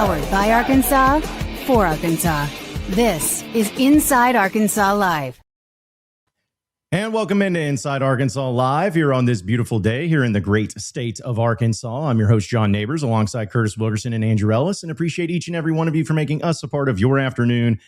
Powered by Arkansas, for Arkansas. This is Inside Arkansas Live. And welcome into Inside Arkansas Live here on this beautiful day here in the great state of Arkansas. I'm your host, John Neighbors, alongside Curtis Wilkerson and Andrew Ellis, and appreciate each and every one of you for making us a part of your afternoon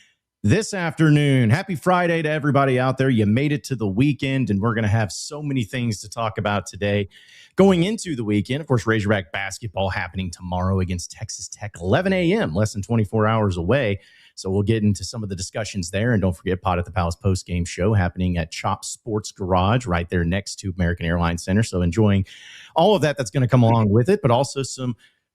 this afternoon. Happy Friday to everybody out there. You made it to the weekend, and we're going to have so many things to talk about today. Going into the weekend, of course, Razorback basketball happening tomorrow against Texas Tech, 11 a.m., less than 24 hours away. So we'll get into some of the discussions there. And don't forget, Pod at the Palace post-game show happening at Chop Sports Garage right there next to American Airlines Center. So enjoying all of that that's going to come along with it, but also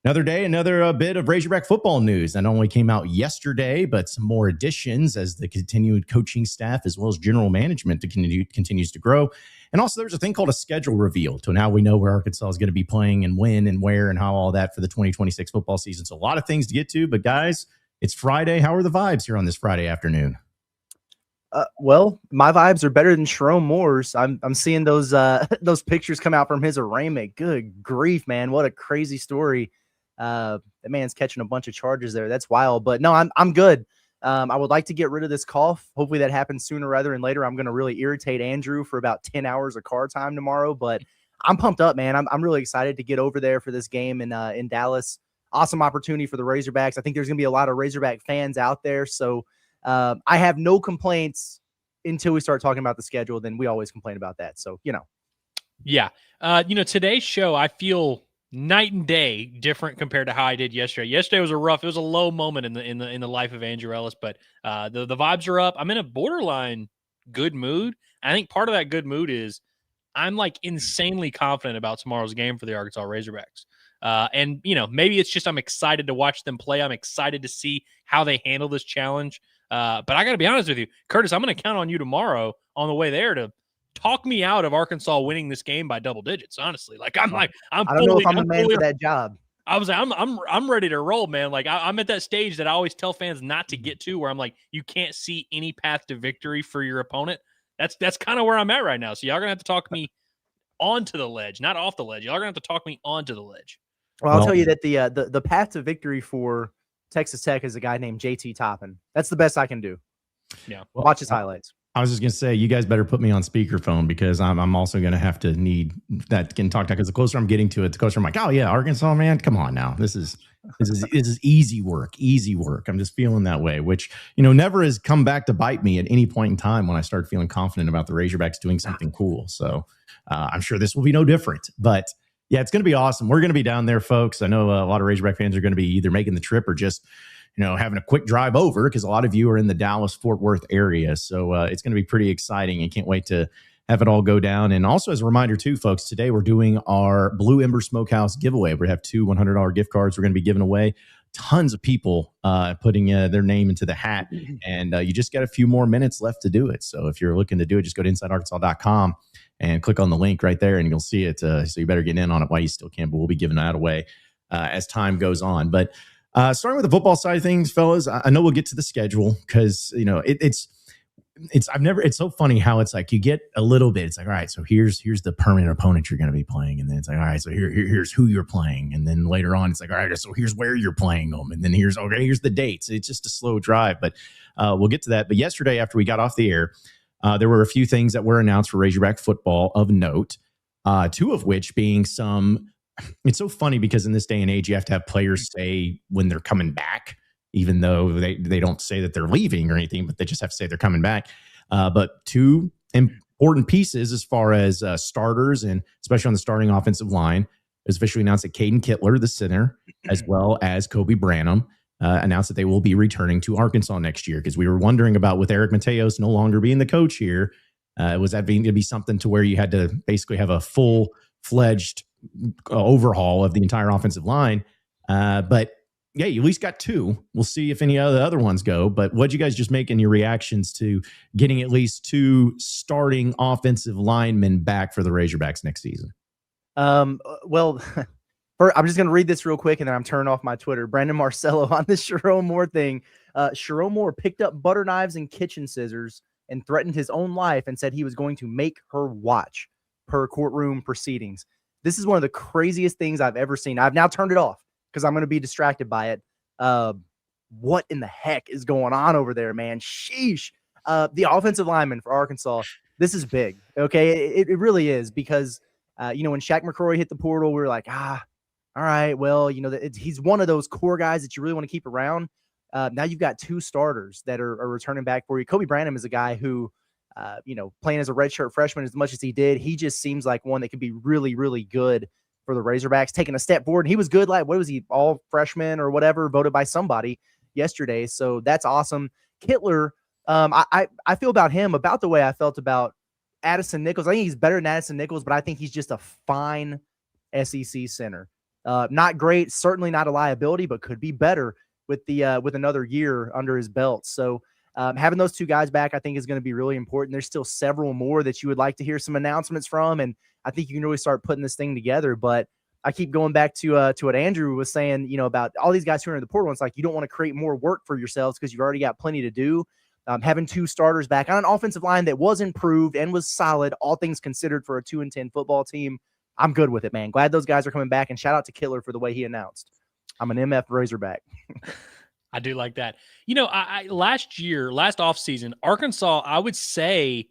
another day, another bit of Razorback football news that only came out yesterday, but some more additions as the continued coaching staff as well as general management continues to grow. And also there's a thing called a schedule reveal. So now we know where Arkansas is going to be playing and when and where and how all that for the 2026 football season. So a lot of things to get to, but guys, it's Friday. How are the vibes here on this Friday afternoon? Well, my vibes are better than Sharon Moore's. I'm seeing those pictures come out from his arraignment. Good grief, man. What a crazy story. That man's catching a bunch of charges there. That's wild. But no, I'm good. I would like to get rid of this cough. Hopefully that happens sooner rather than later. I'm going to really irritate Andrew for about 10 hours of car time tomorrow, but I'm pumped up, man. I'm really excited to get over there for this game in Dallas. Awesome opportunity for the Razorbacks. I think there's going to be a lot of Razorback fans out there. So I have no complaints until we start talking about the schedule. Then we always complain about that. So, Yeah. Today's show, I feel night and day different compared to how I did yesterday. Yesterday was it was a low moment in the life of Andrew Ellis, but the vibes are up. I'm in a borderline good mood. I think part of that good mood is I'm like insanely confident about tomorrow's game for the Arkansas Razorbacks. And maybe it's just I'm excited to watch them play. I'm excited to see how they handle this challenge. But I got to be honest with you, Curtis, I'm going to count on you tomorrow on the way there to talk me out of Arkansas winning this game by double digits. Honestly, I don't know if I'm the man for that job. I was like, I'm ready to roll, man. Like I'm at that stage that I always tell fans not to get to, where I'm like, you can't see any path to victory for your opponent. That's kind of where I'm at right now. So y'all gonna have to talk me onto the ledge, not off the ledge. Y'all gonna have to talk me onto the ledge. Well, I'll tell you that the path to victory for Texas Tech is a guy named JT Toppin. That's the best I can do. Yeah, watch his highlights. I was just going to say, you guys better put me on speakerphone because I'm also going to have to need that can talk to, because the closer I'm getting to it, the closer I'm like, oh yeah, Arkansas, man, come on now. This is easy work. I'm just feeling that way, which, never has come back to bite me at any point in time when I start feeling confident about the Razorbacks doing something cool. So I'm sure this will be no different, but yeah, it's going to be awesome. We're going to be down there, folks. I know a lot of Razorback fans are going to be either making the trip or just having a quick drive over, because a lot of you are in the Dallas-Fort Worth area. So it's going to be pretty exciting, and can't wait to have it all go down. And also as a reminder too, folks, today we're doing our Blue Ember Smokehouse giveaway. We have 2 $100 gift cards we're going to be giving away. Tons of people putting their name into the hat, and you just got a few more minutes left to do it. So if you're looking to do it, just go to InsideArkansas.com and click on the link right there, and you'll see it. So you better get in on it while you still can, but we'll be giving that away as time goes on. But starting with the football side of things, fellas, I know we'll get to the schedule because, it's so funny how it's like you get a little bit. It's like, all right, so here's the permanent opponent you're going to be playing. And then it's like, all right, so here's who you're playing. And then later on, it's like, all right, so here's where you're playing them. And then here's the dates. It's just a slow drive, but we'll get to that. But yesterday, after we got off the air, there were a few things that were announced for Razorback football of note, 2 of which being it's so funny because in this day and age, you have to have players say when they're coming back, even though they don't say that they're leaving or anything, but they just have to say they're coming back. But 2 important pieces as far as starters, and especially on the starting offensive line, it was officially announced that Caden Kittler, the center, as well as Kobe Branham, announced that they will be returning to Arkansas next year, because we were wondering about, with Eric Mateos no longer being the coach here, was that going to be something to where you had to basically have a full-fledged overhaul of the entire offensive line. But yeah, you at least got 2. We'll see if any of the other ones go. But what'd you guys just make in your reactions to getting at least 2 starting offensive linemen back for the Razorbacks next season? Well, I'm just going to read this real quick, and then I'm turning off my Twitter. Brandon Marcello on this Sharon Moore thing. Sharon Moore picked up butter knives and kitchen scissors and threatened his own life and said he was going to make her watch, per courtroom proceedings. This is one of the craziest things I've ever seen. I've now turned it off because I'm going to be distracted by it. What in the heck is going on over there, man? Sheesh. The offensive lineman for Arkansas, this is big. Okay. It really is because, when Shaq McCrory hit the portal, we were like, all right, well, he's one of those core guys that you really want to keep around. Now you've got 2 starters that are returning back for you. Kobe Branham is a guy who, playing as a redshirt freshman as much as he did, he just seems like one that could be really, really good for the Razorbacks, taking a step forward. And he was good, like, what was he, all freshman or whatever, voted by somebody yesterday. So that's awesome. Kittler, I feel about him about the way I felt about Addison Nichols. I think he's better than Addison Nichols, but I think he's just a fine SEC center. Not great, certainly not a liability, but could be better with another year under his belt. So having those 2 guys back, I think, is going to be really important. There's still several more that you would like to hear some announcements from, and I think you can really start putting this thing together. But I keep going back to what Andrew was saying, about all these guys who are in the portal. It's like you don't want to create more work for yourselves because you've already got plenty to do. Having 2 starters back on an offensive line that was improved and was solid, all things considered, for a 2-10 football team, I'm good with it, man. Glad those guys are coming back, and shout out to Kittler for the way he announced. I'm an MF Razorback. I do like that. Last offseason, Arkansas, I would say,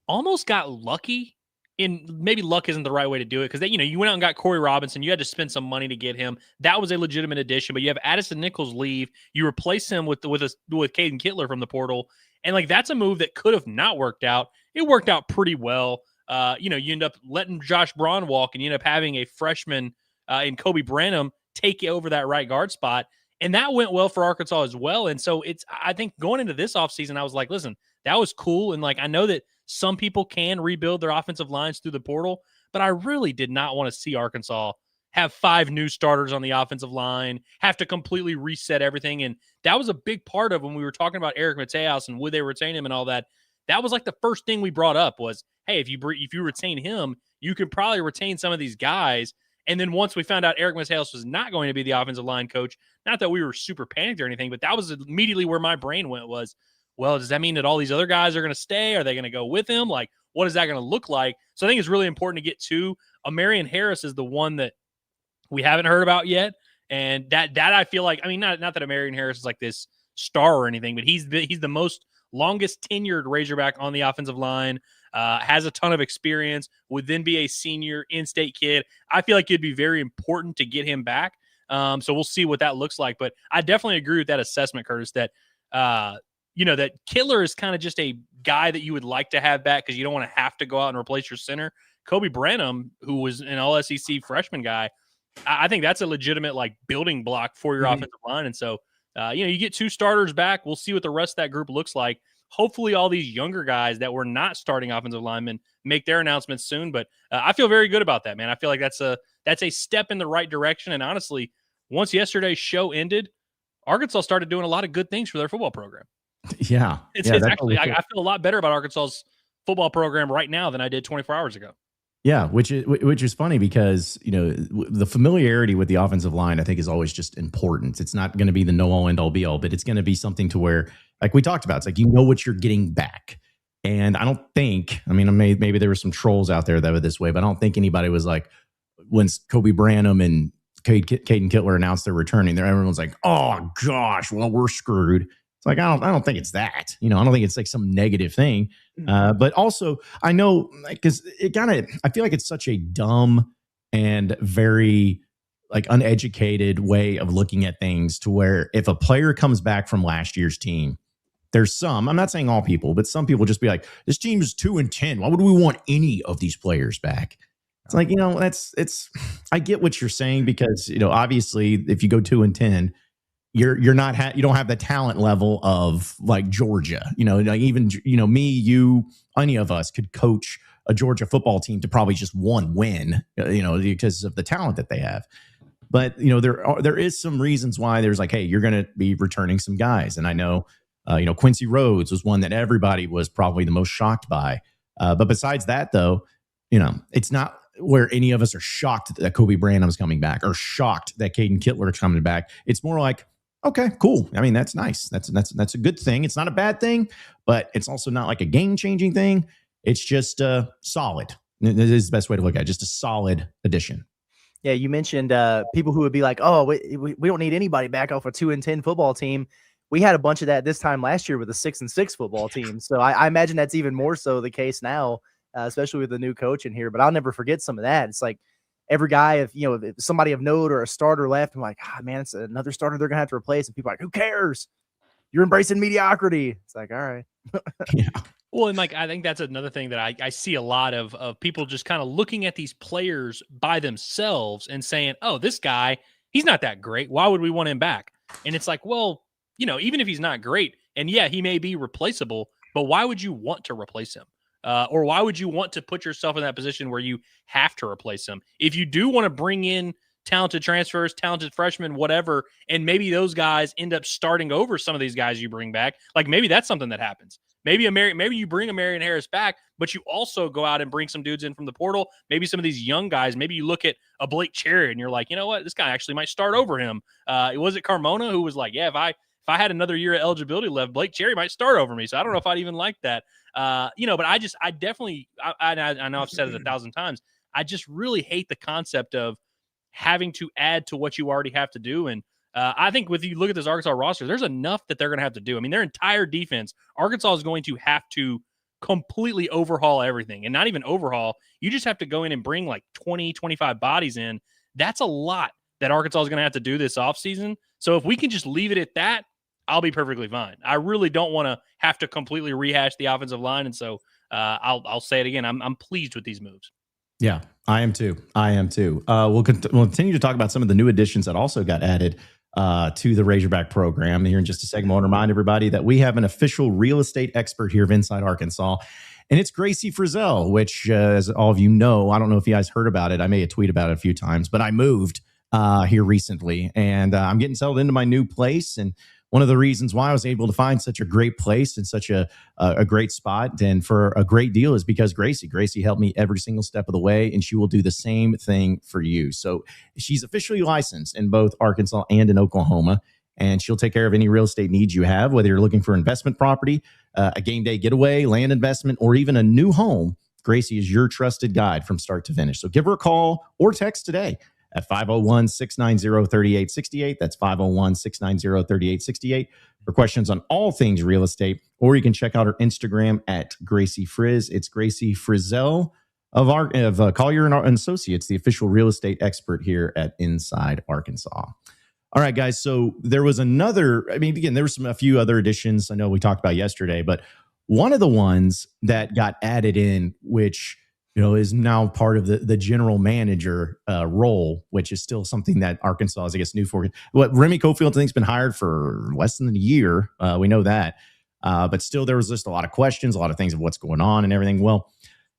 almost got lucky. In maybe luck isn't the right way to do it, because you went out and got Corey Robinson. You had to spend some money to get him. That was a legitimate addition. But you have Addison Nichols leave. You replace him with Caden Kittler from the portal, and that's a move that could have not worked out. It worked out pretty well. You end up letting Josh Braun walk, and you end up having a freshman in Kobe Branham take over that right guard spot. And that went well for Arkansas as well. And so I think going into this offseason, I was like, listen, that was cool. And I know that some people can rebuild their offensive lines through the portal, but I really did not want to see Arkansas have 5 new starters on the offensive line, have to completely reset everything. And that was a big part of when we were talking about Eric Mateos and would they retain him and all that. That was the first thing we brought up was, hey, if you retain him, you could probably retain some of these guys. And then once we found out Eric Mateos was not going to be the offensive line coach, not that we were super panicked or anything, but that was immediately where my brain went was, well, does that mean that all these other guys are going to stay? Are they going to go with him? What is that going to look like? So I think it's really important to get to. Marion Harris is the one that we haven't heard about yet. And that I feel like, not that Marion Harris is this star or anything, but he's the most longest tenured Razorback on the offensive line, has a ton of experience, would then be a senior in-state kid. I feel like it'd be very important to get him back. So we'll see what that looks like. But I definitely agree with that assessment, Curtis, that that Kittler is kind of just a guy that you would like to have back because you don't want to have to go out and replace your center. Kobe Branham, who was an all-SEC freshman guy, I think that's a legitimate building block for your offensive line. And so, you get 2 starters back. We'll see what the rest of that group looks like. Hopefully all these younger guys that were not starting offensive linemen make their announcements soon. But I feel very good about that, man. I feel like that's a step in the right direction. And honestly, once yesterday's show ended, Arkansas started doing a lot of good things for their football program. Yeah. It's actually, I feel a lot better about Arkansas's football program right now than I did 24 hours ago. Yeah, which is funny because, the familiarity with the offensive line, I think, is always just important. It's not going to be the know-all, end-all, be-all, but it's going to be something to where, like we talked about, it's what you're getting back. And I don't think, maybe there were some trolls out there that were this way, but I don't think anybody was when Kobe Branham and Caden Kittler announced they're returning, everyone's like, oh, gosh, well, we're screwed. It's I don't think it's that. I don't think it's some negative thing. But also, I know, because I feel like it's such a dumb and very uneducated way of looking at things, to where if a player comes back from last year's team, there's some, I'm not saying all people, but some people just be like, this team is 2-10. Why would we want any of these players back? It's I get what you're saying, because, obviously if you go 2-10, you don't have the talent level of Georgia, even, me, you, any of us could coach a Georgia football team to probably just one win, because of the talent that they have. But, there is some reasons why there's hey, you're going to be returning some guys. And I know, Quincy Rhodes was one that everybody was probably the most shocked by. But besides that, though, it's not where any of us are shocked that Kobe Branham's coming back or shocked that Caden Kittler is coming back. It's more okay, cool. That's nice. That's a good thing. It's not a bad thing, but it's also not a game-changing thing. It's just solid. This is the best way to look at it. Just a solid addition. Yeah, you mentioned people who would be like, "Oh, we don't need anybody back off a 2-10 football team." We had a bunch of that this time last year with a 6-6 football team. So I imagine that's even more so the case now, especially with the new coach in here. But I'll never forget some of that. It's like every guy, if somebody of note or a starter left, I'm like, man, it's another starter they're gonna have to replace. And people are like, who cares? You're embracing mediocrity. It's like, all right. Yeah. Well, and like I think that's another thing that I see a lot of people just kind of looking at these players by themselves and saying, "Oh, this guy, he's not that great. Why would we want him back?" And it's like, well, even if he's not great, and yeah, he may be replaceable, but why would you want to replace him? Or why would you want to put yourself in that position where you have to replace him? If you do want to bring in talented transfers, talented freshmen, whatever, and maybe those guys end up starting over some of these guys you bring back, like maybe that's something that happens. Maybe you bring a Marion Harris back, but you also go out and bring some dudes in from the portal. Maybe some of these young guys. Maybe you look at a Blake Cherry and you're like, you know what, this guy actually might start over him. Was it Carmona who was like, yeah, if I had another year of eligibility left, Blake Cherry might start over me. So I don't know if I'd even like that. But I definitely, I know I've said it 1,000 times. I just really hate the concept of having to add to what you already have to do. And I think if you look at this Arkansas roster, there's enough that they're going to have to do. I mean, their entire defense, Arkansas is going to have to completely overhaul everything, and not even overhaul. You just have to go in and bring like 20, 25 bodies in. That's a lot that Arkansas is going to have to do this offseason. So if we can just leave it at that, I'll be perfectly fine. I really don't want to have to completely rehash the offensive line. And so I'll say it again. I'm pleased with these moves. Yeah, I am too. We'll continue to talk about some of the new additions that also got added to the Razorback program here in just a second. I want to remind everybody that we have an official real estate expert here of Inside Arkansas, and it's Gracie Frizzell, which, as all of you know, I don't know if you guys heard about it. I may have tweeted about it a few times, but I moved here recently, and I'm getting settled into my new place. And one of the reasons why I was able to find such a great place and such a great spot and for a great deal is because Gracie helped me every single step of the way, and she will do the same thing for you. So she's officially licensed in both Arkansas and in Oklahoma, and she'll take care of any real estate needs you have, whether you're looking for investment property, a game day getaway, land investment, or even a new home. Gracie is your trusted guide from start to finish. So give her a call or text today at 501-690-3868. That's 501-690-3868 for questions on all things real estate. Or you can check out her Instagram at Gracie Frizz. It's Gracie Frizzell of Collier and Associates, the official real estate expert here at Inside Arkansas. All right, guys. So there was again, there were a few other additions I know we talked about yesterday, but one of the ones that got added in, which is now part of the general manager role, which is still something that Arkansas is, I guess, new for. What Remy Cofield, I think, has been hired for less than a year. We know that. But still, there was just a lot of questions, a lot of things of what's going on and everything. Well,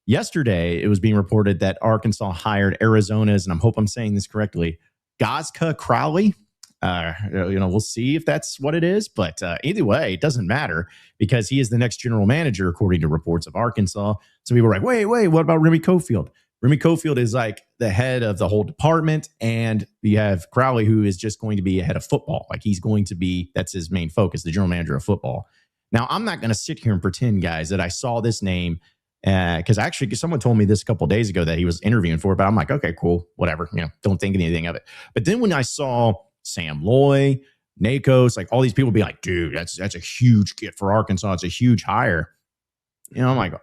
yesterday, it was being reported that Arkansas hired Arizona's, and I hope I'm saying this correctly, Gazka Crowley. We'll see if that's what it is. But either way, it doesn't matter because he is the next general manager, according to reports of Arkansas. So people were like, wait, what about Remy Cofield? Remy Cofield is like the head of the whole department. And you have Crowley, who is just going to be a head of football. Like he's going to be, that's his main focus, the general manager of football. Now, I'm not going to sit here and pretend, guys, that I saw this name because actually someone told me this a couple of days ago that he was interviewing for it. But I'm like, okay, cool, whatever. Don't think anything of it. But then when I saw Sam Loy, Nakos, like all these people be like, dude, that's a huge get for Arkansas. It's a huge hire. I'm like,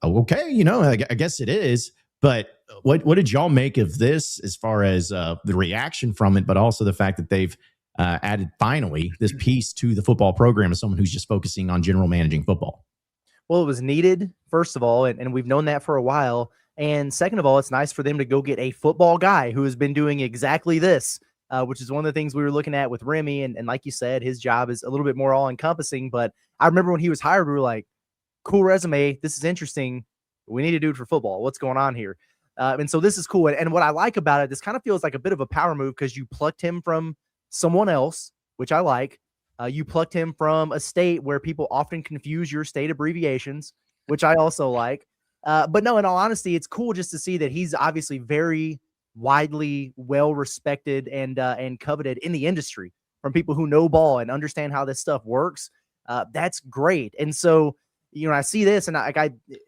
okay, I guess it is. But what did y'all make of this as far as the reaction from it, but also the fact that they've added finally this piece to the football program as someone who's just focusing on general managing football? Well, it was needed, first of all, and we've known that for a while. And second of all, it's nice for them to go get a football guy who has been doing exactly this. Which is one of the things we were looking at with Remy. And like you said, his job is a little bit more all-encompassing. But I remember when he was hired, we were like, cool resume. This is interesting. We need to do it for football. What's going on here? And so this is cool. And what I like about it, this kind of feels like a bit of a power move because you plucked him from someone else, which I like. You plucked him from a state where people often confuse your state abbreviations, which I also like. But no, in all honesty, it's cool just to see that he's obviously very widely well respected and coveted in the industry from people who know ball and understand how this stuff works. That's great. And so, I see this and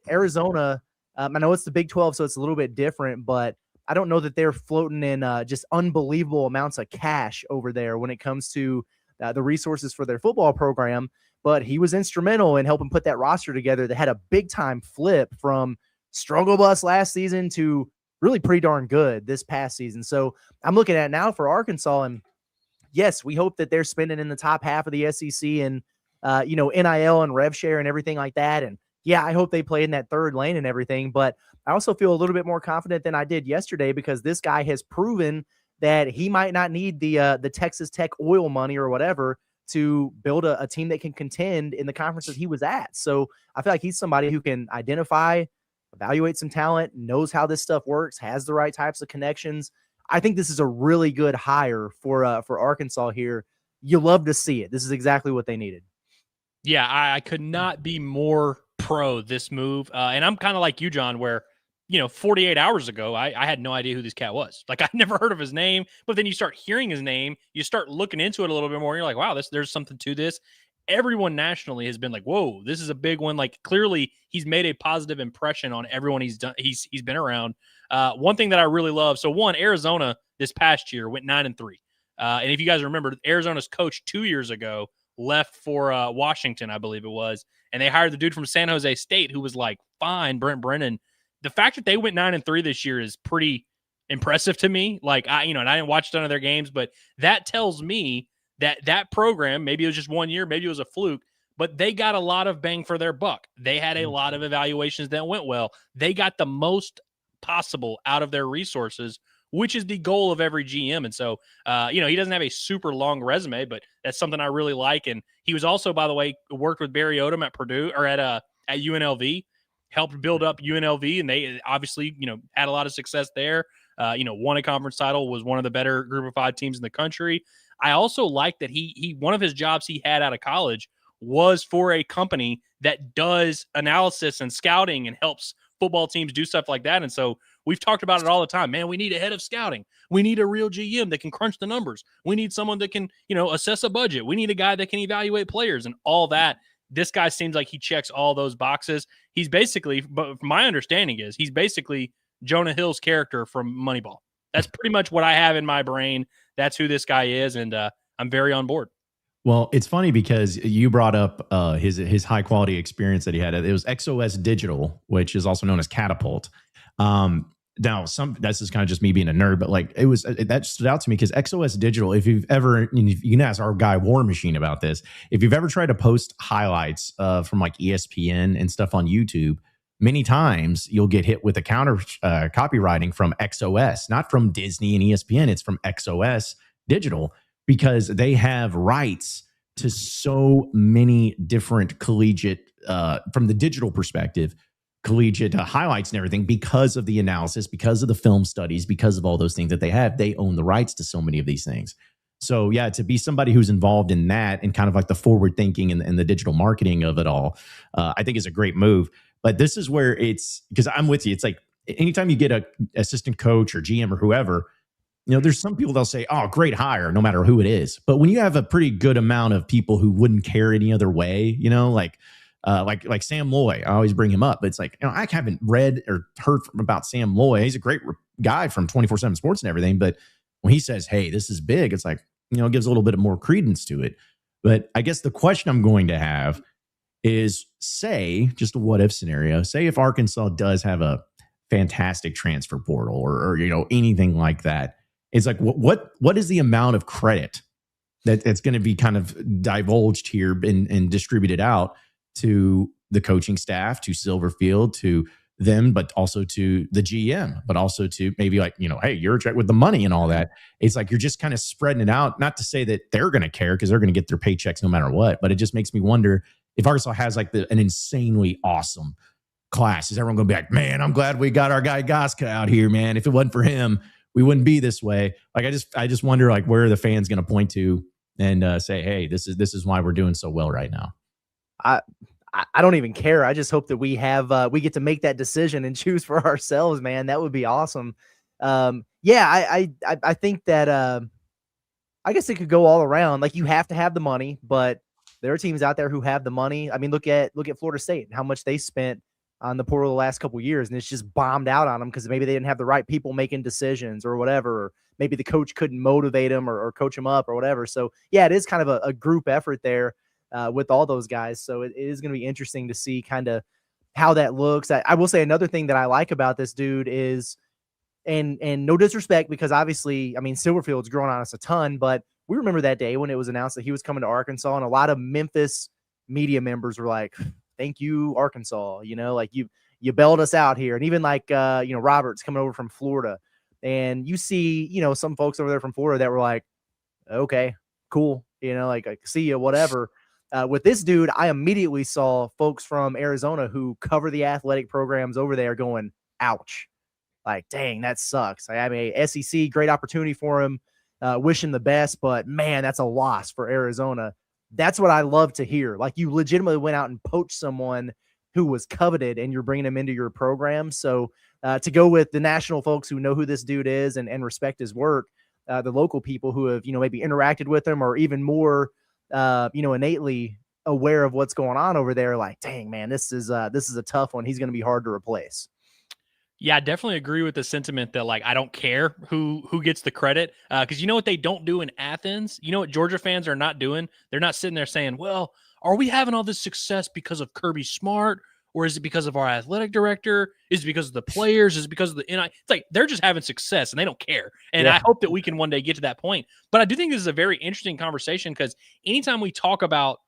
Arizona, I know it's the Big 12, so it's a little bit different, but I don't know that they're floating in just unbelievable amounts of cash over there when it comes to the resources for their football program. But he was instrumental in helping put that roster together that had a big time flip from struggle bus last season to really pretty darn good this past season. So I'm looking at it now for Arkansas, and yes, we hope that they're spending in the top half of the SEC and, NIL and rev share and everything like that. And yeah, I hope they play in that third lane and everything. But I also feel a little bit more confident than I did yesterday because this guy has proven that he might not need the Texas Tech oil money or whatever to build a team that can contend in the conference that he was at. So I feel like he's somebody who can identify, evaluate some talent, knows how this stuff works, has the right types of connections. I think this is a really good hire for Arkansas here. You love to see it. This is exactly what they needed. Yeah, I could not be more pro this move. And I'm kind of like you, John, where, 48 hours ago, I had no idea who this cat was. Like, I'd never heard of his name, but then you start hearing his name, you start looking into it a little bit more, and you're like, wow, there's something to this. Everyone nationally has been like, whoa, this is a big one. Like, clearly he's made a positive impression on everyone he's been around. One thing that I really love, so one, Arizona this past year went 9-3. And if you guys remember, Arizona's coach 2 years ago left for Washington, I believe it was, and they hired the dude from San Jose State who was like, fine, Brent Brennan. The fact that they went 9-3 this year is pretty impressive to me. Like, and I didn't watch a ton of their games, but that tells me that program, maybe it was just 1 year, maybe it was a fluke, but they got a lot of bang for their buck. They had a lot of evaluations that went well. They got the most possible out of their resources, which is the goal of every GM. And so, he doesn't have a super long resume, but that's something I really like. And he was also, by the way, worked with Barry Odom at Purdue or at UNLV, helped build up UNLV, and they obviously, had a lot of success there. Won a conference title, was one of the better group of 5 teams in the country. I also like that he one of his jobs he had out of college was for a company that does analysis and scouting and helps football teams do stuff like that. And so we've talked about it all the time, man. We need a head of scouting. We need a real GM that can crunch the numbers. We need someone that can, assess a budget. We need a guy that can evaluate players and all that. This guy seems like he checks all those boxes. He's basically, but my understanding is he's basically Jonah Hill's character from Moneyball. That's pretty much what I have in my brain. That's who this guy is. And I'm very on board. Well, it's funny because you brought up his high quality experience that he had. It was XOS Digital, which is also known as Catapult. Now, this is kind of just me being a nerd, but like that stood out to me because XOS Digital. If you've ever, you can ask our guy War Machine about this. If you've ever tried to post highlights from like ESPN and stuff on YouTube, many times you'll get hit with a counter copywriting from XOS, not from Disney and ESPN. It's from XOS Digital, because they have rights to so many different collegiate, from the digital perspective, collegiate highlights and everything, because of the analysis, because of the film studies, because of all those things that they have. They own the rights to so many of these things. So yeah, to be somebody who's involved in that and kind of like the forward thinking and the digital marketing of it all, I think is a great move. But this is where it's, because I'm with you. It's like anytime you get a assistant coach or GM or whoever, there's some people they'll say, oh, great hire, no matter who it is. But when you have a pretty good amount of people who wouldn't care any other way, like Sam Loy, I always bring him up. But it's like, I haven't read or heard about Sam Loy. He's a great guy from 24/7 Sports and everything. But when he says, hey, this is big, it's like, it gives a little bit of more credence to it. But I guess the question I'm going to have is, say, just a what if scenario, say if Arkansas does have a fantastic transfer portal or anything like that. It's like, what is the amount of credit that's going to be kind of divulged here and distributed out to the coaching staff, to Silverfield, to them, but also to the GM, but also to maybe like, hey, you're with the money and all that. It's like you're just kind of spreading it out. Not to say that they're going to care because they're going to get their paychecks no matter what, but it just makes me wonder if Arkansas has like an insanely awesome class. Is everyone going to be like, man, I'm glad we got our guy Goska out here, man. If it wasn't for him, we wouldn't be this way. Like, I just wonder, like, where are the fans going to point to and say, hey, this is why we're doing so well right now. I don't even care. I just hope that we get to make that decision and choose for ourselves, man. That would be awesome. I think that I guess it could go all around. Like, you have to have the money, but there are teams out there who have the money. I mean, look at Florida State and how much they spent on the portal the last couple of years, and it's just bombed out on them because maybe they didn't have the right people making decisions or whatever, or maybe the coach couldn't motivate them or coach them up or whatever. So yeah, it is kind of a group effort there with all those guys. So it is going to be interesting to see kind of how that looks. I will say another thing that I like about this dude is, and no disrespect, because obviously, I mean, Silverfield's grown on us a ton, but we remember that day when it was announced that he was coming to Arkansas, and a lot of Memphis media members were like, thank you, Arkansas, like you bailed us out here. And even like, Robert's coming over from Florida, and you see, some folks over there from Florida that were like, okay, cool. Like see you, whatever. With this dude, I immediately saw folks from Arizona who cover the athletic programs over there going, ouch. Like, dang, that sucks. I mean, SEC, great opportunity for him. Wish him the best, but man, that's a loss for Arizona. That's what I love to hear. Like, you legitimately went out and poached someone who was coveted, and you're bringing him into your program. So to go with the national folks who know who this dude is and respect his work, the local people who have, maybe interacted with him or even more, innately aware of what's going on over there. Like, dang, man, this is a tough one. He's going to be hard to replace. Yeah, I definitely agree with the sentiment that, like, I don't care who gets the credit, because you know what they don't do in Athens? You know what Georgia fans are not doing? They're not sitting there saying, well, are we having all this success because of Kirby Smart, or is it because of our athletic director? Is it because of the players? Is it because of the NI? It's like they're just having success and they don't care. And I hope that we can one day get to that point. But I do think this is a very interesting conversation, because anytime we talk about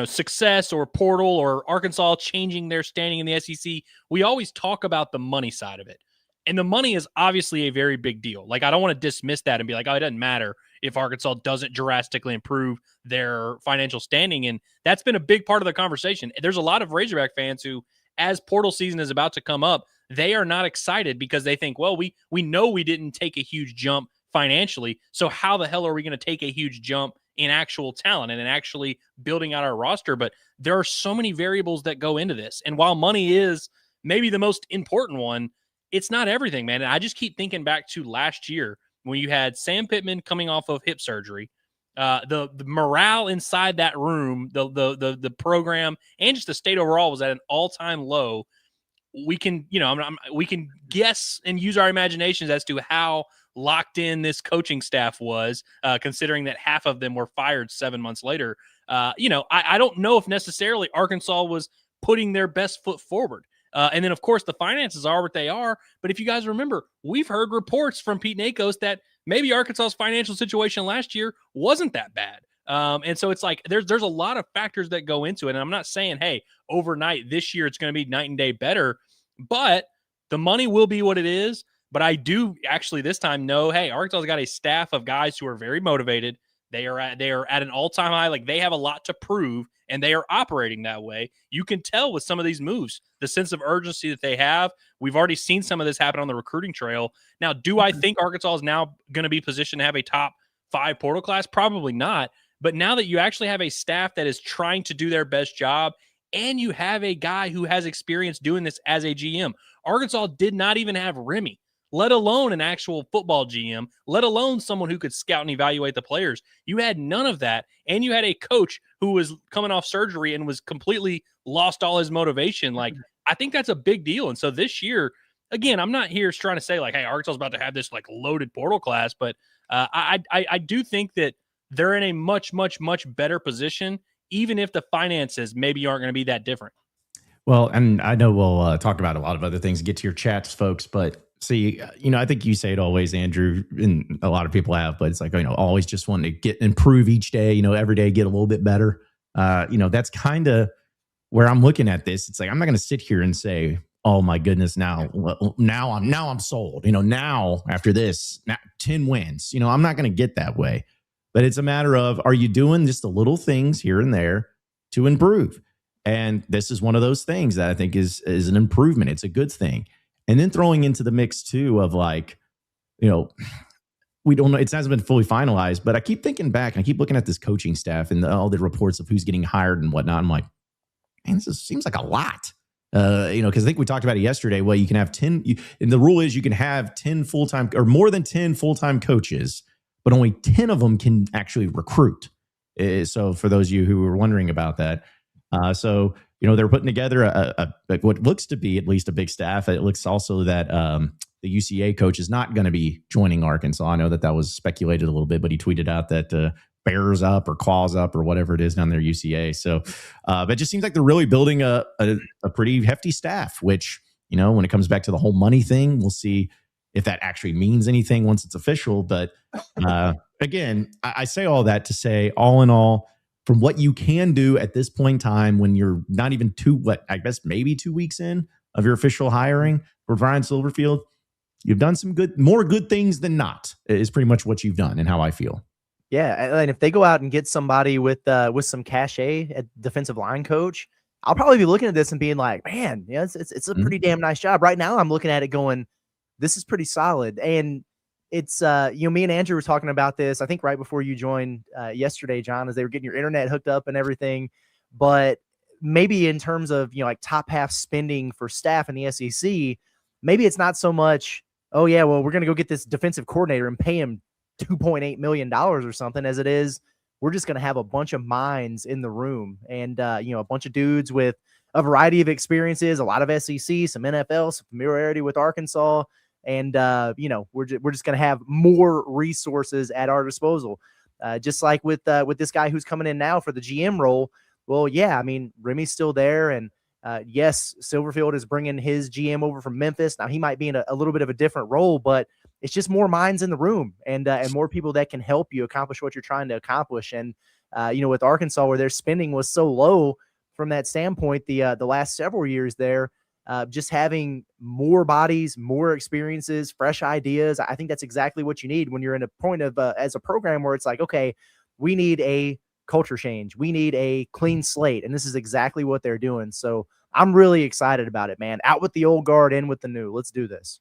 success or portal or Arkansas changing their standing in the SEC, we always talk about the money side of it. And the money is obviously a very big deal. Like, I don't want to dismiss that and be like, oh, it doesn't matter if Arkansas doesn't drastically improve their financial standing. And that's been a big part of the conversation. There's a lot of Razorback fans who, as portal season is about to come up, they are not excited because they think, well, we know we didn't take a huge jump financially. So how the hell are we going to take a huge jump in actual talent and in actually building out our roster? But there are so many variables that go into this. And while money is maybe the most important one, it's not everything, man. And I just keep thinking back to last year when you had Sam Pittman coming off of hip surgery. The morale inside that room, the program, and just the state overall was at an all-time low. We can, we can guess and use our imaginations as to how locked in this coaching staff was, considering that half of them were fired 7 months later. I don't know if necessarily Arkansas was putting their best foot forward. And then, of course, the finances are what they are. But if you guys remember, we've heard reports from Pete Nakos that maybe Arkansas's financial situation last year wasn't that bad. And so it's like there's a lot of factors that go into it. And I'm not saying, hey, overnight this year it's going to be night and day better, but the money will be what it is. But I do actually this time know, hey, Arkansas's got a staff of guys who are very motivated. They are at an all-time high. Like, they have a lot to prove, and they are operating that way. You can tell with some of these moves, the sense of urgency that they have. We've already seen some of this happen on the recruiting trail. Now, do I think Arkansas is now going to be positioned to have a top 5 portal class? Probably not. But now that you actually have a staff that is trying to do their best job, and you have a guy who has experience doing this as a GM, Arkansas did not even have Remy, let alone an actual football GM, let alone someone who could scout and evaluate the players. You had none of that, and you had a coach who was coming off surgery and was completely lost all his motivation. Like, I think that's a big deal. And so this year, again, I'm not here trying to say, like, hey, Arkansas is about to have this, like, loaded portal class, but I do think that they're in a much, much, much better position, even if the finances maybe aren't going to be that different. Well, and I know we'll talk about a lot of other things, get to your chats, folks, but see, I think you say it always, Andrew, and a lot of people have, but it's like, always just wanting to improve each day, every day, get a little bit better. That's kind of where I'm looking at this. It's like, I'm not going to sit here and say, oh my goodness, now I'm sold, now after this, now 10 wins, I'm not going to get that way, but it's a matter of, are you doing just the little things here and there to improve? And this is one of those things that I think is an improvement. It's a good thing. And then throwing into the mix too of, like, we don't know, it hasn't been fully finalized, but I keep thinking back and I keep looking at this coaching staff and all the reports of who's getting hired and whatnot. I'm like, man, seems like a lot. Because I think we talked about it yesterday. Well, you can have 10, and the rule is you can have 10 full-time or more than 10 full-time coaches, but only 10 of them can actually recruit. So for those of you who were wondering about that, they're putting together what looks to be at least a big staff. It looks also that the UCA coach is not going to be joining Arkansas. I know that was speculated a little bit, but he tweeted out that bears up or claws up or whatever it is down there UCA. So, but it just seems like they're really building a pretty hefty staff, which, when it comes back to the whole money thing, we'll see if that actually means anything once it's official. But again, I say all that to say, all in all, from what you can do at this point in time, when you're not even maybe 2 weeks in of your official hiring for Brian Silverfield, you've done more good things than not, is pretty much what you've done and how I feel. Yeah, and if they go out and get somebody with some cachet at defensive line coach, I'll probably be looking at this and being like, man, yeah, it's a pretty damn nice job. Right now, I'm looking at it going, this is pretty solid. And it's, me and Andrew were talking about this, I think right before you joined yesterday, John, as they were getting your internet hooked up and everything. But maybe in terms of, like top half spending for staff in the SEC, maybe it's not so much, oh yeah, well, we're going to go get this defensive coordinator and pay him $2.8 million or something, as it is, we're just going to have a bunch of minds in the room and, a bunch of dudes with a variety of experiences, a lot of SEC, some NFL, some familiarity with Arkansas. And, we're just going to have more resources at our disposal. Just like with this guy who's coming in now for the GM role. Well, yeah, I mean, Remy's still there. And yes, Silverfield is bringing his GM over from Memphis. Now he might be in a little bit of a different role, but it's just more minds in the room and more people that can help you accomplish what you're trying to accomplish. And, with Arkansas, where their spending was so low from that standpoint, the last several years there, just having more bodies, more experiences, fresh ideas. I think that's exactly what you need when you're in a point of as a program where it's like, okay, we need a culture change. We need a clean slate. And this is exactly what they're doing. So I'm really excited about it, man. Out with the old guard, in with the new. Let's do this.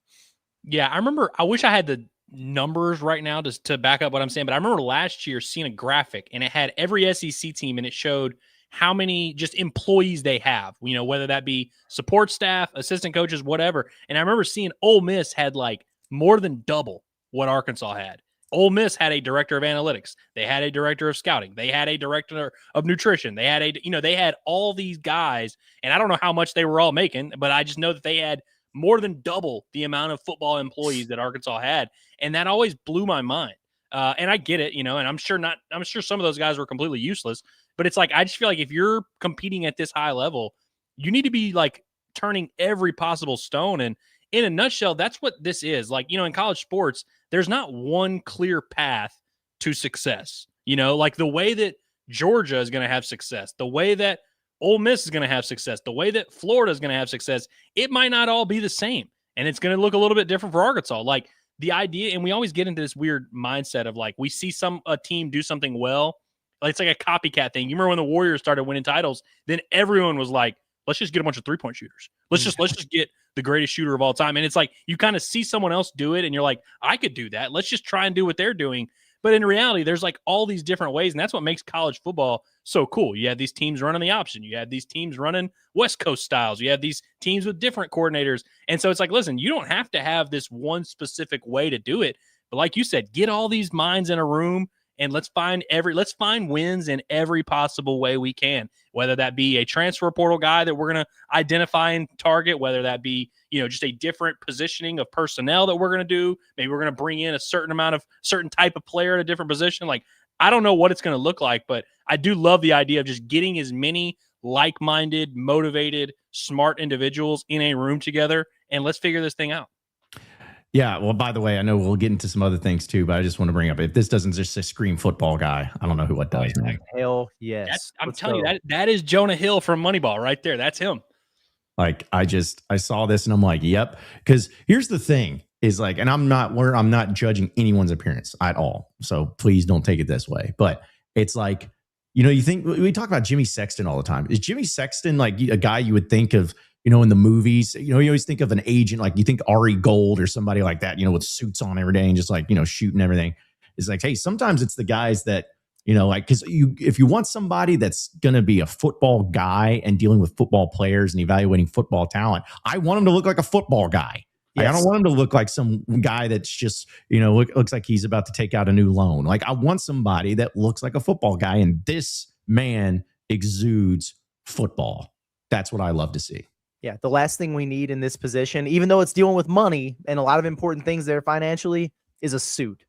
Yeah, I wish I had the numbers right now to back up what I'm saying, but I remember last year seeing a graphic and it had every SEC team and it showed how many just employees they have, whether that be support staff, assistant coaches, whatever. And I remember seeing Ole Miss had like more than double what Arkansas had. Ole Miss had a director of analytics. They had a director of scouting. They had a director of nutrition. They had they had all these guys, and I don't know how much they were all making, but I just know that they had more than double the amount of football employees that Arkansas had. And that always blew my mind. And I get it, and I'm sure some of those guys were completely useless, but it's like, I just feel like if you're competing at this high level, you need to be like turning every possible stone. And in a nutshell, that's what this is. Like, in college sports, there's not one clear path to success, like the way that Georgia is going to have success, the way that Ole Miss is going to have success, the way that Florida is going to have success, it might not all be the same. And it's going to look a little bit different for Arkansas. Like the idea, and we always get into this weird mindset of like, we see a team do something well. Like it's like a copycat thing. You remember when the Warriors started winning titles, then everyone was like, let's just get a bunch of 3-point shooters. Let's just get the greatest shooter of all time. And it's like, you kind of see someone else do it and you're like, I could do that. Let's just try and do what they're doing. But in reality, there's like all these different ways. And that's what makes college football so cool. You have these teams running the option. You have these teams running West Coast styles. You have these teams with different coordinators. And so it's like, listen, you don't have to have this one specific way to do it. But like you said, get all these minds in a room and let's find wins in every possible way we can, whether that be a transfer portal guy that we're going to identify and target, whether that be, just a different positioning of personnel that we're going to do. Maybe we're going to bring in a certain type of player at a different position. Like, I don't know what it's going to look like, but I do love the idea of just getting as many like-minded, motivated, smart individuals in a room together, and let's figure this thing out. Yeah, well, by the way, I know we'll get into some other things too, but I just want to bring up, if this doesn't just say scream football guy, I don't know who what does. Man. Hell yes. I'm telling you, that is Jonah Hill from Moneyball right there. That's him. Like, I saw this and I'm like, yep. Because here's the thing is like, and I'm not judging anyone's appearance at all. So please don't take it this way. But it's like, you think we talk about Jimmy Sexton all the time. Is Jimmy Sexton like a guy you would think of, in the movies? You always think of an agent, like you think Ari Gold or somebody like that, with suits on every day and just like, shooting everything. It's like, hey, sometimes it's the guys that, like, because if you want somebody that's going to be a football guy and dealing with football players and evaluating football talent, I want him to look like a football guy. Yes. Like, I don't want him to look like some guy that's just, looks like he's about to take out a new loan. Like, I want somebody that looks like a football guy, and this man exudes football. That's what I love to see. Yeah, the last thing we need in this position, even though it's dealing with money and a lot of important things there financially, is a suit.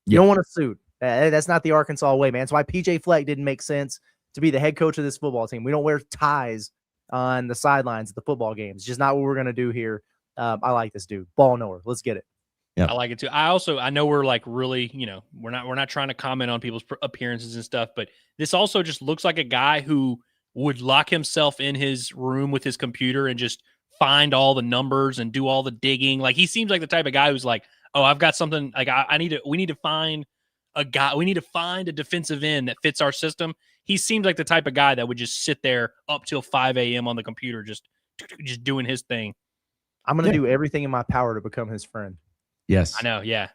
You don't want a suit. That's not the Arkansas way, man. That's why PJ Fleck didn't make sense to be the head coach of this football team. We don't wear ties on the sidelines at the football games. It's just not what we're going to do here. I like this dude. Ball knower. Let's get it. Yep. I like it too. I know we're like really, we're not trying to comment on people's appearances and stuff, but this also just looks like a guy who would lock himself in his room with his computer and just find all the numbers and do all the digging. Like, he seems like the type of guy who's like, oh, I've got something, like we need to find a guy. We need to find a defensive end that fits our system. He seems like the type of guy that would just sit there up till 5 a.m. on the computer, just doing his thing. I'm going to do everything in my power to become his friend. Yes. I know. Yeah.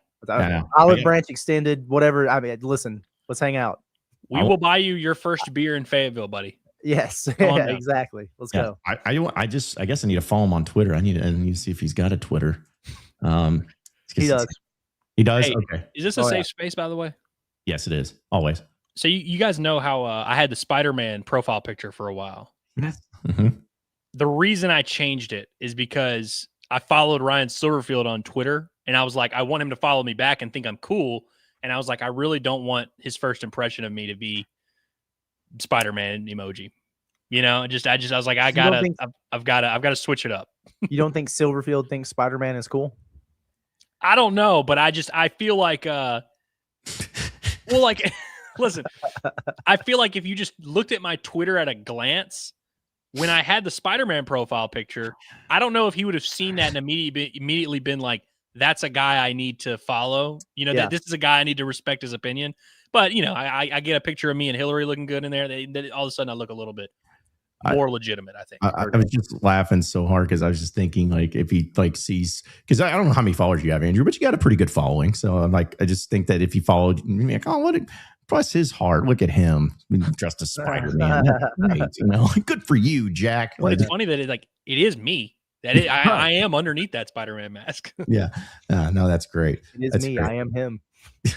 Olive branch extended, whatever. I mean, listen, let's hang out. We will buy you your first beer in Fayetteville, buddy. Yes, yeah, exactly. Let's go. I guess I need to follow him on Twitter. I need to see if he's got a Twitter. He does. He does. Hey, okay. Is this a safe space, by the way? Yes, it is. Always. So you guys know how I had the Spider-Man profile picture for a while. Yes. Mm-hmm. The reason I changed it is because I followed Ryan Silverfield on Twitter, and I was like, I want him to follow me back and think I'm cool. And I was like, I really don't want his first impression of me to be Spider-Man emoji. I was like, I've got to switch it up. You don't think Silverfield thinks Spider-Man is cool? I don't know, but I feel like, listen, I feel like if you just looked at my Twitter at a glance, when I had the Spider-Man profile picture, I don't know if he would have seen that and immediately been like, that's a guy I need to follow. That this is a guy I need to respect his opinion. But, I get a picture of me and Hillary looking good in there. All of a sudden I look a little bit more legitimate, I think. I was just laughing so hard because I was just thinking, like, if he sees, because I don't know how many followers you have, Andrew, but you got a pretty good following. So I'm like, I just think that if he followed, like, oh, bless his heart, look at him dressed as Spider-Man. Right, good for you, Jack. Well, it's funny that it is me. I am underneath that Spider-Man mask. Yeah. No, that's great. It is that's me. great. I am him. We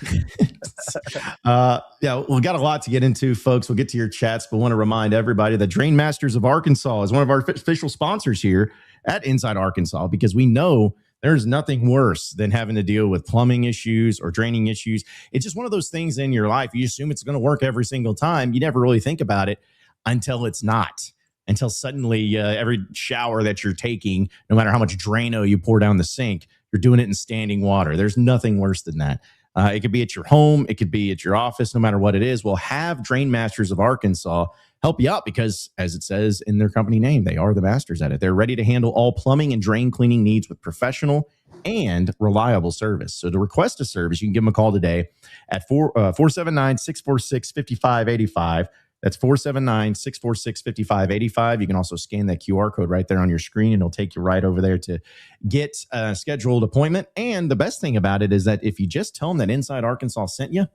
got a lot to get into, folks. We'll get to your chats, but want to remind everybody that Drain Masters of Arkansas is one of our official sponsors here at Inside Arkansas, because we know there's nothing worse than having to deal with plumbing issues or draining issues. It's just one of those things in your life. You assume it's going to work every single time. You never really think about it until it's not. Until suddenly every shower that you're taking, no matter how much Drano you pour down the sink, you're doing it in standing water. There's nothing worse than that. It could be at your home. It could be at your office, no matter what it is. We'll have Drain Masters of Arkansas help you out because, as it says in their company name, they are the masters at it. They're ready to handle all plumbing and drain cleaning needs with professional and reliable service. So to request a service, you can give them a call today at 479-646-5585. That's 479-646-5585. You can also scan that QR code right there on your screen, and it'll take you right over there to get a scheduled appointment. And the best thing about it is that if you just tell them that Inside Arkansas sent you,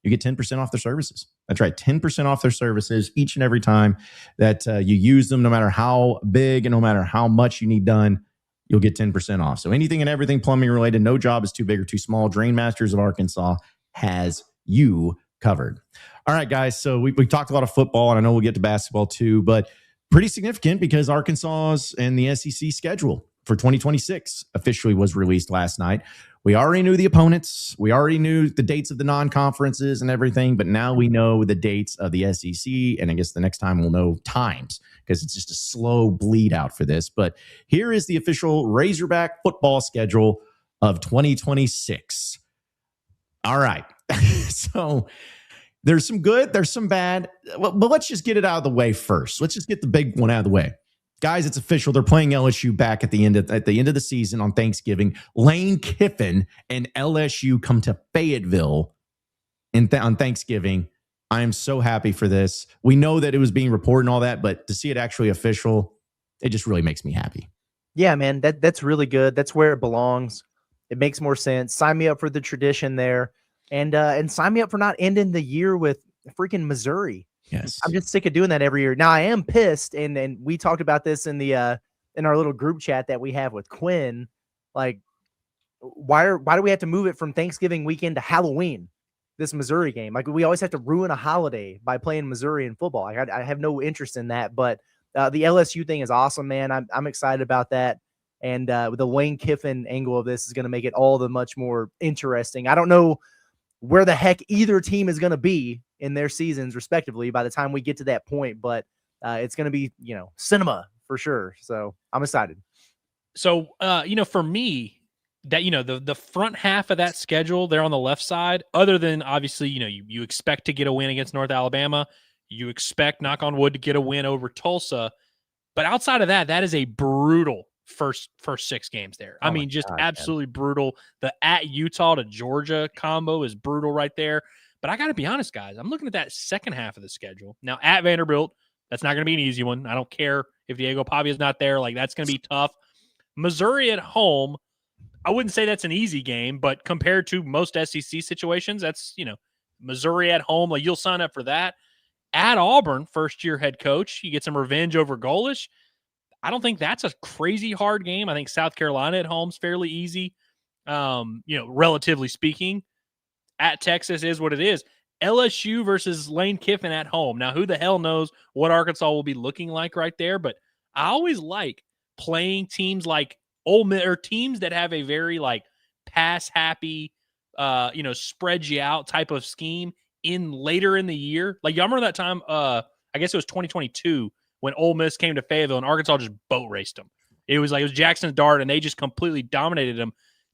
you get 10% off their services. That's right, 10% off their services each and every time that you use them, no matter how big and no matter how much you need done, you'll get 10% off. So anything and everything plumbing related, no job is too big or too small. Drain Masters of Arkansas has you covered. All right, guys. So we talked a lot of football, and I know we'll get to basketball too, but pretty significant because Arkansas's and the SEC schedule for 2026 officially was released last night. We already knew the opponents. We already knew the dates of the non-conferences and everything, but now we know the dates of the SEC, and I guess the next time we'll know times because it's just a slow bleed out for this. But here is the official Razorback football schedule of 2026. All right. So there's some good, there's some bad, but let's just get it out of the way first. Let's just get the big one out of the way. Guys, it's official. They're playing LSU back at the end of the season on Thanksgiving. Lane Kiffin and LSU come to Fayetteville on Thanksgiving. I am so happy for this. We know that it was being reported and all that, but to see it actually official, it just really makes me happy. Yeah, man, that's really good. That's where it belongs. It makes more sense. Sign me up for the tradition there. And sign me up for not ending the year with freaking Missouri. Yes. I'm just sick of doing that every year. Now I am pissed, and we talked about this in the in our little group chat that we have with Quinn. Like, why do we have to move it from Thanksgiving weekend to Halloween? This Missouri game, like, we always have to ruin a holiday by playing Missouri in football. I have no interest in that, but the LSU thing is awesome, man. I'm excited about that. And with the Lane Kiffin angle of this is going to make it all the much more interesting. I don't know where the heck either team is going to be in their seasons, respectively, by the time we get to that point. But it's going to be, cinema for sure. So I'm excited. So, for me, that, the front half of that schedule there on the left side, other than obviously, you expect to get a win against North Alabama, you expect, knock on wood, to get a win over Tulsa. But outside of that, that is a brutal first 6 games there. I mean, just absolutely brutal. The at Utah to Georgia combo is brutal right there. But I got to be honest, guys, I'm looking at that second half of the schedule. Now, at Vanderbilt, that's not going to be an easy one. I don't care if Diego Pavia is not there. Like, that's going to be tough. Missouri at home, I wouldn't say that's an easy game, but compared to most SEC situations, that's, Missouri at home, like, you'll sign up for that. At Auburn, first-year head coach, you get some revenge over Golish. I don't think that's a crazy hard game. I think South Carolina at home is fairly easy, relatively speaking. At Texas is what it is. LSU versus Lane Kiffin at home. Now, who the hell knows what Arkansas will be looking like right there, but I always like playing teams like Ole Miss, or teams that have a very pass happy, spread you out type of scheme in later in the year. Like, y'all remember that time? I guess it was 2022 when Ole Miss came to Fayetteville and Arkansas just boat raced them. It was Jackson's Dart, and they just completely dominated them.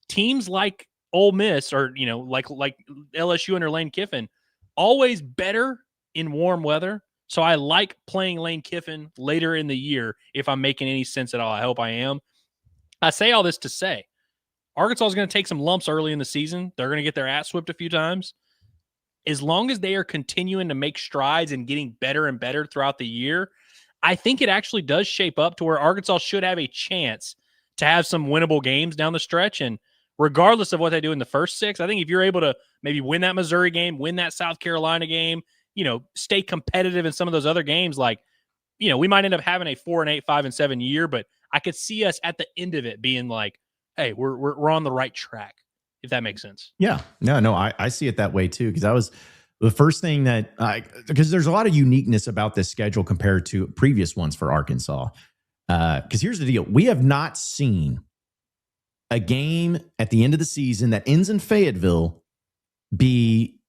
Teams like Ole Miss, or like LSU under Lane Kiffin, always better in warm weather. So I like playing Lane Kiffin later in the year if I'm making any sense at all. I hope I am. I say all this to say Arkansas is going to take some lumps early in the season. They're going to get their ass whipped a few times. As long as they are continuing to make strides and getting better and better throughout the year, I think it actually does shape up to where Arkansas should have a chance to have some winnable games down the stretch. And regardless of what they do in the first 6, I think if you're able to maybe win that Missouri game, win that South Carolina game, stay competitive in some of those other games, we might end up having a 4-8, 5-7 year, but I could see us at the end of it being like, hey, we're on the right track, if that makes sense. Yeah, no, I see it that way too. Because that was the first thing because there's a lot of uniqueness about this schedule compared to previous ones for Arkansas. Because here's the deal. We have not seen a game at the end of the season that ends in Fayetteville be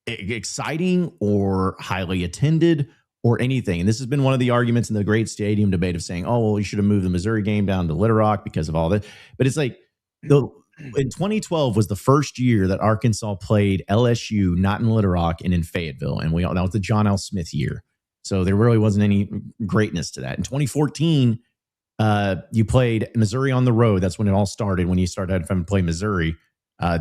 exciting or highly attended or anything. And this has been one of the arguments in the great stadium debate of saying, oh, well, you should have moved the Missouri game down to Little Rock because of all that. But it's like, in 2012 was the first year that Arkansas played LSU, not in Little Rock and in Fayetteville. And that was the John L. Smith year. So there really wasn't any greatness to that. In 2014, you played Missouri on the road. That's when it all started, when you started having to play Missouri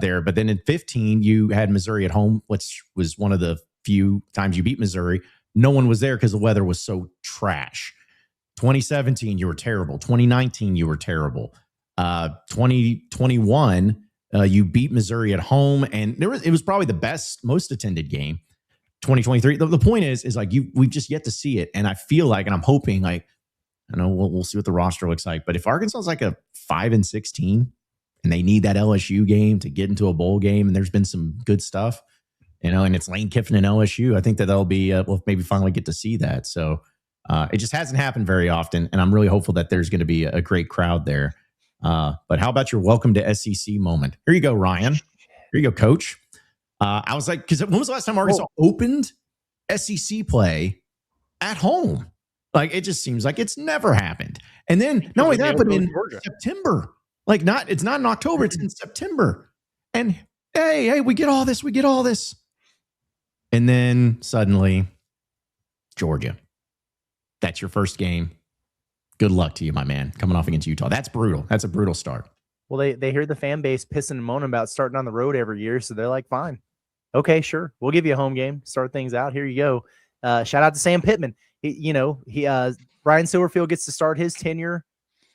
there. But then in 15, you had Missouri at home, which was one of the few times you beat Missouri. No one was there because the weather was so trash. 2017, you were terrible. 2019, you were terrible. 2021, you beat Missouri at home, and it was probably the most attended game. 2023. The point is like we've just yet to see it, and I feel like, and I'm hoping, I know we'll see what the roster looks like. But if Arkansas is like a 5-16, and they need that LSU game to get into a bowl game, and there's been some good stuff, and it's Lane Kiffin and LSU, I think that'll be we'll maybe finally get to see that. So it just hasn't happened very often, and I'm really hopeful that there's going to be a great crowd there. But how about your welcome to SEC moment? Here you go, Ryan. Here you go, Coach. I was like, because when was the last time Arkansas opened SEC play at home? Like, it just seems like it's never happened. And then not only that, but in September, it's not in October, it's in September. And hey, we get all this. And then suddenly, Georgia. That's your first game. Good luck to you, my man, coming off against Utah. That's brutal. That's a brutal start. Well, they hear the fan base pissing and moaning about starting on the road every year, so they're like, fine. Okay, sure. We'll give you a home game. Start things out. Here you go. Shout out to Sam Pittman. Ryan Silverfield gets to start his tenure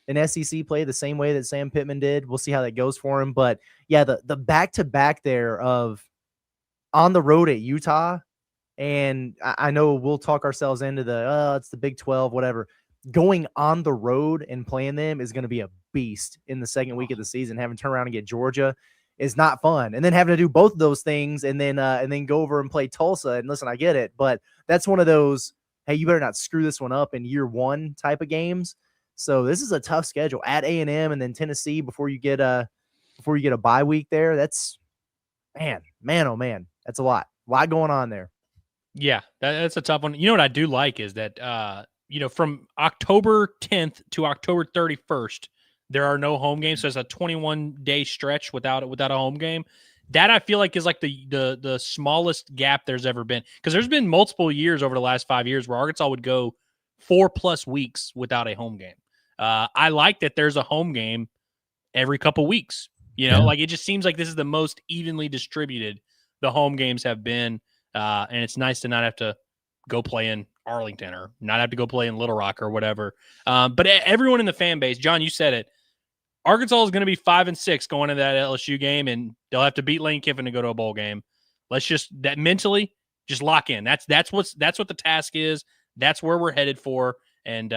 in SEC play the same way that Sam Pittman did. We'll see how that goes for him. But, yeah, the back-to-back there of on the road at Utah, and I know we'll talk ourselves into it's the Big 12, whatever. Going on the road and playing them is going to be a beast in the second week of the season. Having to turn around and get Georgia is not fun. And then having to do both of those things and then go over and play Tulsa. And listen, I get it, but that's one of those hey, you better not screw this one up in year one type of games. So this is a tough schedule at A&M and then Tennessee before you get a bye week there. That's man, oh man, that's a lot going on there. Yeah, that's a tough one. You know what I do like is that from October 10th to October 31st, there are no home games. So it's a 21-day stretch without a home game. That I feel like is like the smallest gap there's ever been, because there's been multiple years over the last 5 years where Arkansas would go 4+ weeks without a home game. I like that there's a home game every couple weeks. Like it just seems like this is the most evenly distributed the home games have been. And it's nice to not have to go play in Arlington or not have to go play in Little Rock or whatever. But everyone in the fan base, John, you said it. Arkansas is going to be 5-6 going into that LSU game, and they'll have to beat Lane Kiffin to go to a bowl game. Let's just mentally lock in. That's what the task is. That's where we're headed for, and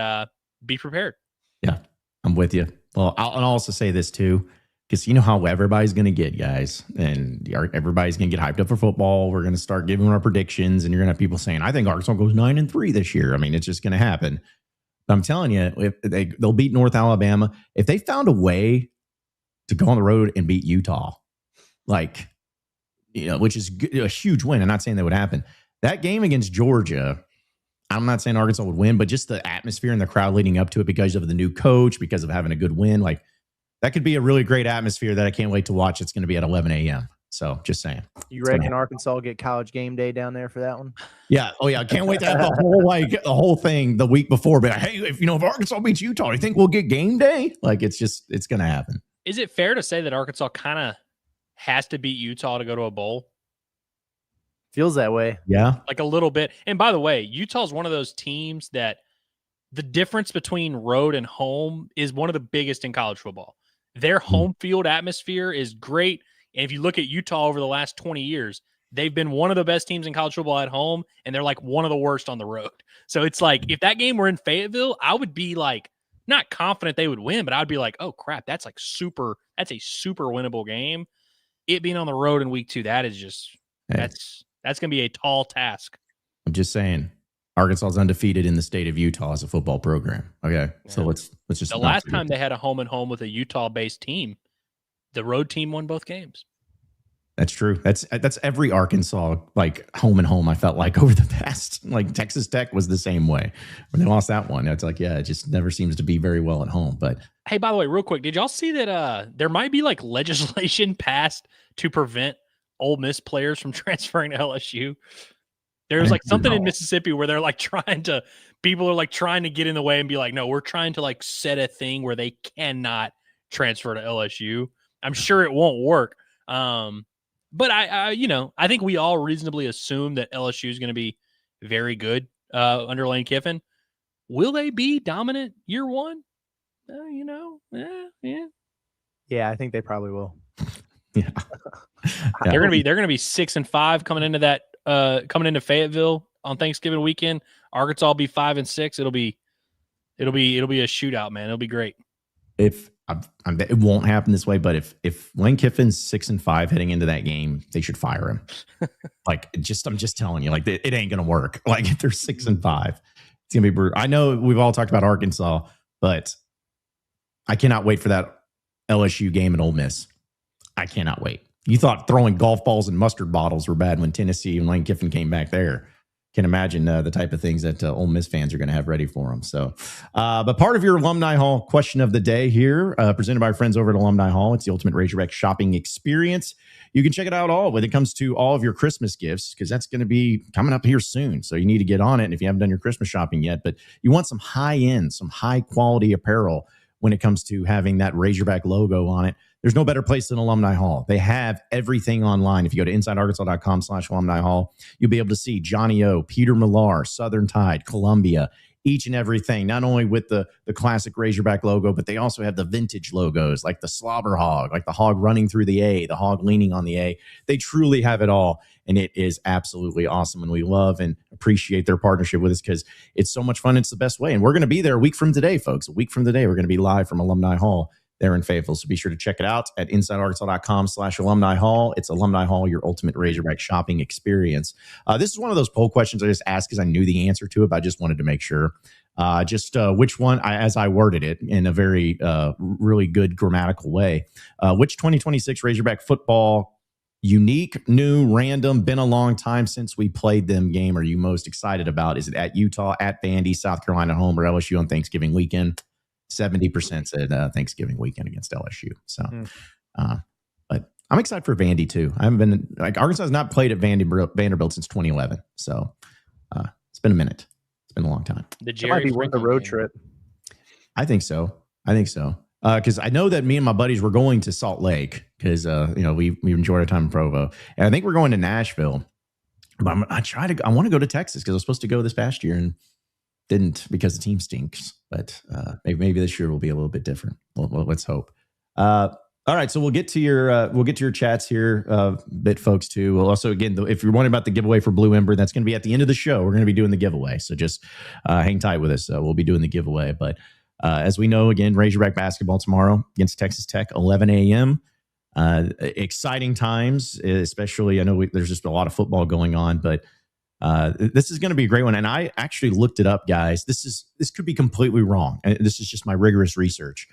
be prepared. Yeah, I'm with you. Well, I'll also say this too, because you know how everybody's going to get, guys, and everybody's going to get hyped up for football. We're going to start giving our predictions, and you're going to have people saying, I think Arkansas goes 9-3 this year. I mean, it's just going to happen. But I'm telling you, if they'll beat North Alabama. If they found a way to go on the road and beat Utah, which is a huge win. I'm not saying that would happen. That game against Georgia, I'm not saying Arkansas would win, but just the atmosphere and the crowd leading up to it because of the new coach, because of having a good win, that could be a really great atmosphere that I can't wait to watch. It's going to be at 11 a.m. So just saying. You reckon Arkansas will get College game day down there for that one? Yeah. Oh yeah. I can't wait to have the whole thing the week before. But hey, if Arkansas beats Utah, you think we'll get game day? It's going to happen. Is it fair to say that Arkansas kind of has to beat Utah to go to a bowl? Feels that way. Yeah. Like a little bit. And by the way, Utah's one of those teams that the difference between road and home is one of the biggest in college football. Their home field atmosphere is great. And if you look at Utah over the last 20 years, they've been one of the best teams in college football at home, and they're like one of the worst on the road. So it's like, if that game were in Fayetteville, I would be like, not confident they would win, but I'd be like, oh crap, that's a super winnable game. It being on the road in week 2, that is just, that's going to be a tall task. I'm just saying, Arkansas is undefeated in the state of Utah as a football program. Okay. Yeah. So let's just, the last time they had a home and home with a Utah based team, the road team won both games. That's true. That's every Arkansas home and home. I felt like over the past, Texas Tech was the same way when they lost that one. It's it just never seems to be very well at home. But hey, by the way, real quick, did y'all see that there might be legislation passed to prevent Ole Miss players from transferring to LSU? There's something in Mississippi where they're people are trying to get in the way and be like, no, we're trying to set a thing where they cannot transfer to LSU. I'm sure it won't work. But I think we all reasonably assume that LSU is going to be very good under Lane Kiffin. Will they be dominant year one? Yeah. Yeah, I think they probably will. Yeah. They're gonna be 6-5 coming into Fayetteville on Thanksgiving weekend. Arkansas will be 5-6. It'll be a shootout, man. It'll be great. It won't happen this way, but if Lane Kiffin's 6-5 heading into that game, they should fire him. I'm just telling you, it ain't gonna work. If they're 6-5, it's gonna be brutal. I know we've all talked about Arkansas, but I cannot wait for that LSU game at Ole Miss. I cannot wait. You thought throwing golf balls and mustard bottles were bad when Tennessee and Lane Kiffin came back there. Can imagine the type of things that Ole Miss fans are going to have ready for them. So, but part of your Alumni Hall question of the day here, presented by our friends over at Alumni Hall. It's the ultimate Razorback shopping experience. You can check it out all when it comes to all of your Christmas gifts, because that's going to be coming up here soon. So you need to get on it. And if you haven't done your Christmas shopping yet, but you want some high-end, some high-quality apparel when it comes to having that Razorback logo on it, there's no better place than Alumni Hall. They have everything online. If you go to insidearkansas.com/Alumni Hall, you'll be able to see Johnny O, Peter Millar, Southern Tide, Columbia, each and everything, not only with the classic Razorback logo, but they also have the vintage logos like the slobber hog, like the hog running through the A, the hog leaning on the A. They truly have it all, and it is absolutely awesome. And we love and appreciate their partnership with us because it's so much fun. It's the best way. And we're going to be there a week from today, folks. A week from today, we're going to be live from Alumni Hall. there in Fayetteville. So be sure to check it out at insidearkansas.com/alumni hall. It's Alumni Hall, your ultimate Razorback shopping experience. This is one of those poll questions I just asked because I knew the answer to it, but I just wanted to make sure. Which one, as I worded it in a very really good grammatical way, which 2026 Razorback football unique, new, random, been a long time since we played them game are you most excited about? Is it at Utah, at Vandy, South Carolina home, or LSU on Thanksgiving weekend? 70% said Thanksgiving weekend against LSU. So, but I'm excited for Vandy too. I haven't been Arkansas has not played at Vanderbilt since 2011. So it's been a minute. It's been a long time. It might be worth a road trip. I think so. Because I know that me and my buddies were going to Salt Lake because we enjoyed our time in Provo, and I think we're going to Nashville. But I want to go to Texas because I was supposed to go this past year and didn't because the team stinks. But maybe this year will be a little bit different. Well, let's hope. All right, so we'll get to your chats here, bit folks too. We'll also again, if you're wondering about the giveaway for Blue Ember, that's going to be at the end of the show. We're going to be doing the giveaway, so just hang tight with us. We'll be doing the giveaway, but. As we know, again, Razorback basketball tomorrow against Texas Tech, 11 a.m. Exciting times, especially. I know there's just a lot of football going on, but this is going to be a great one. And I actually looked it up, guys. This could be completely wrong. And this is just my rigorous research.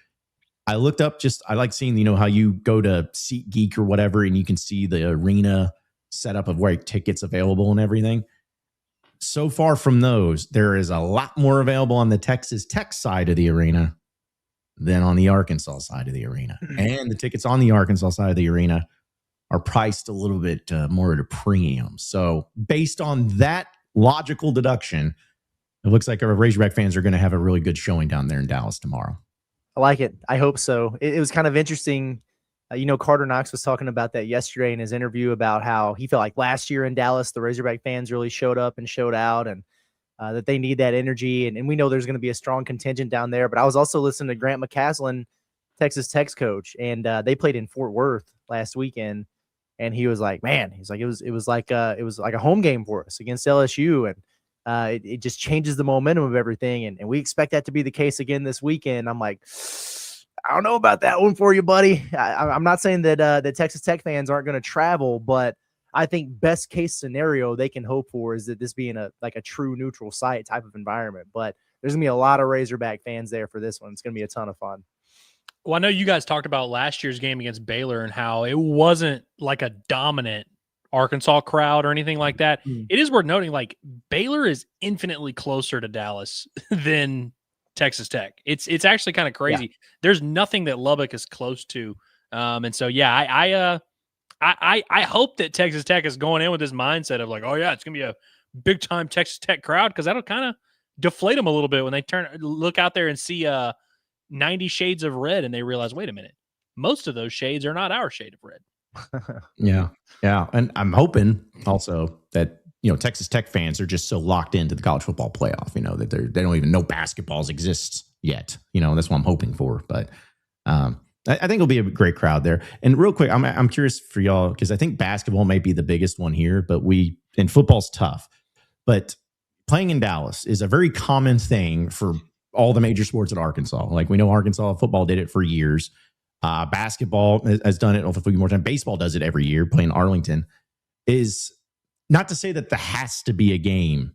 I looked up I like seeing, how you go to SeatGeek or whatever, and you can see the arena setup of where tickets available and everything. So far from those, there is a lot more available on the Texas Tech side of the arena than on the Arkansas side of the arena. And the tickets on the Arkansas side of the arena are priced a little bit more at a premium. So based on that logical deduction, it looks like our Razorback fans are going to have a really good showing down there in Dallas tomorrow. I like it. I hope so. It was kind of interesting. Carter Knox was talking about that yesterday in his interview about how he felt like last year in Dallas, the Razorback fans really showed up and showed out, and that they need that energy. And we know there's going to be a strong contingent down there. But I was also listening to Grant McCaslin, Texas Tech's coach, and they played in Fort Worth last weekend. And he was like, man, he's like, it was like a home game for us against LSU. And it just changes the momentum of everything. And we expect that to be the case again this weekend. I'm like, I don't know about that one for you, buddy. I'm not saying that the Texas Tech fans aren't going to travel, but I think best case scenario they can hope for is that this being a true neutral site type of environment. But there's going to be a lot of Razorback fans there for this one. It's going to be a ton of fun. Well, I know you guys talked about last year's game against Baylor and how it wasn't like a dominant Arkansas crowd or anything like that. It is worth noting, Baylor is infinitely closer to Dallas than Texas Tech. It's actually kind of crazy. Yeah. There's nothing that Lubbock is close to. And so, yeah, I hope that Texas Tech is going in with this mindset of oh yeah, it's going to be a big time Texas Tech crowd, because that'll kind of deflate them a little bit when they look out there and see 90 shades of red and they realize, wait a minute, most of those shades are not our shade of red. Yeah. And I'm hoping also that, Texas Tech fans are just so locked into the college football playoff, that they don't even know basketballs exists yet. That's what I'm hoping for. But I think it'll be a great crowd there. And real quick, I'm curious for y'all, because I think basketball might be the biggest one here, but football's tough. But playing in Dallas is a very common thing for all the major sports at Arkansas. We know Arkansas football did it for years. Basketball has done it a few more times. Baseball does it every year. Playing Arlington is not to say that there has to be a game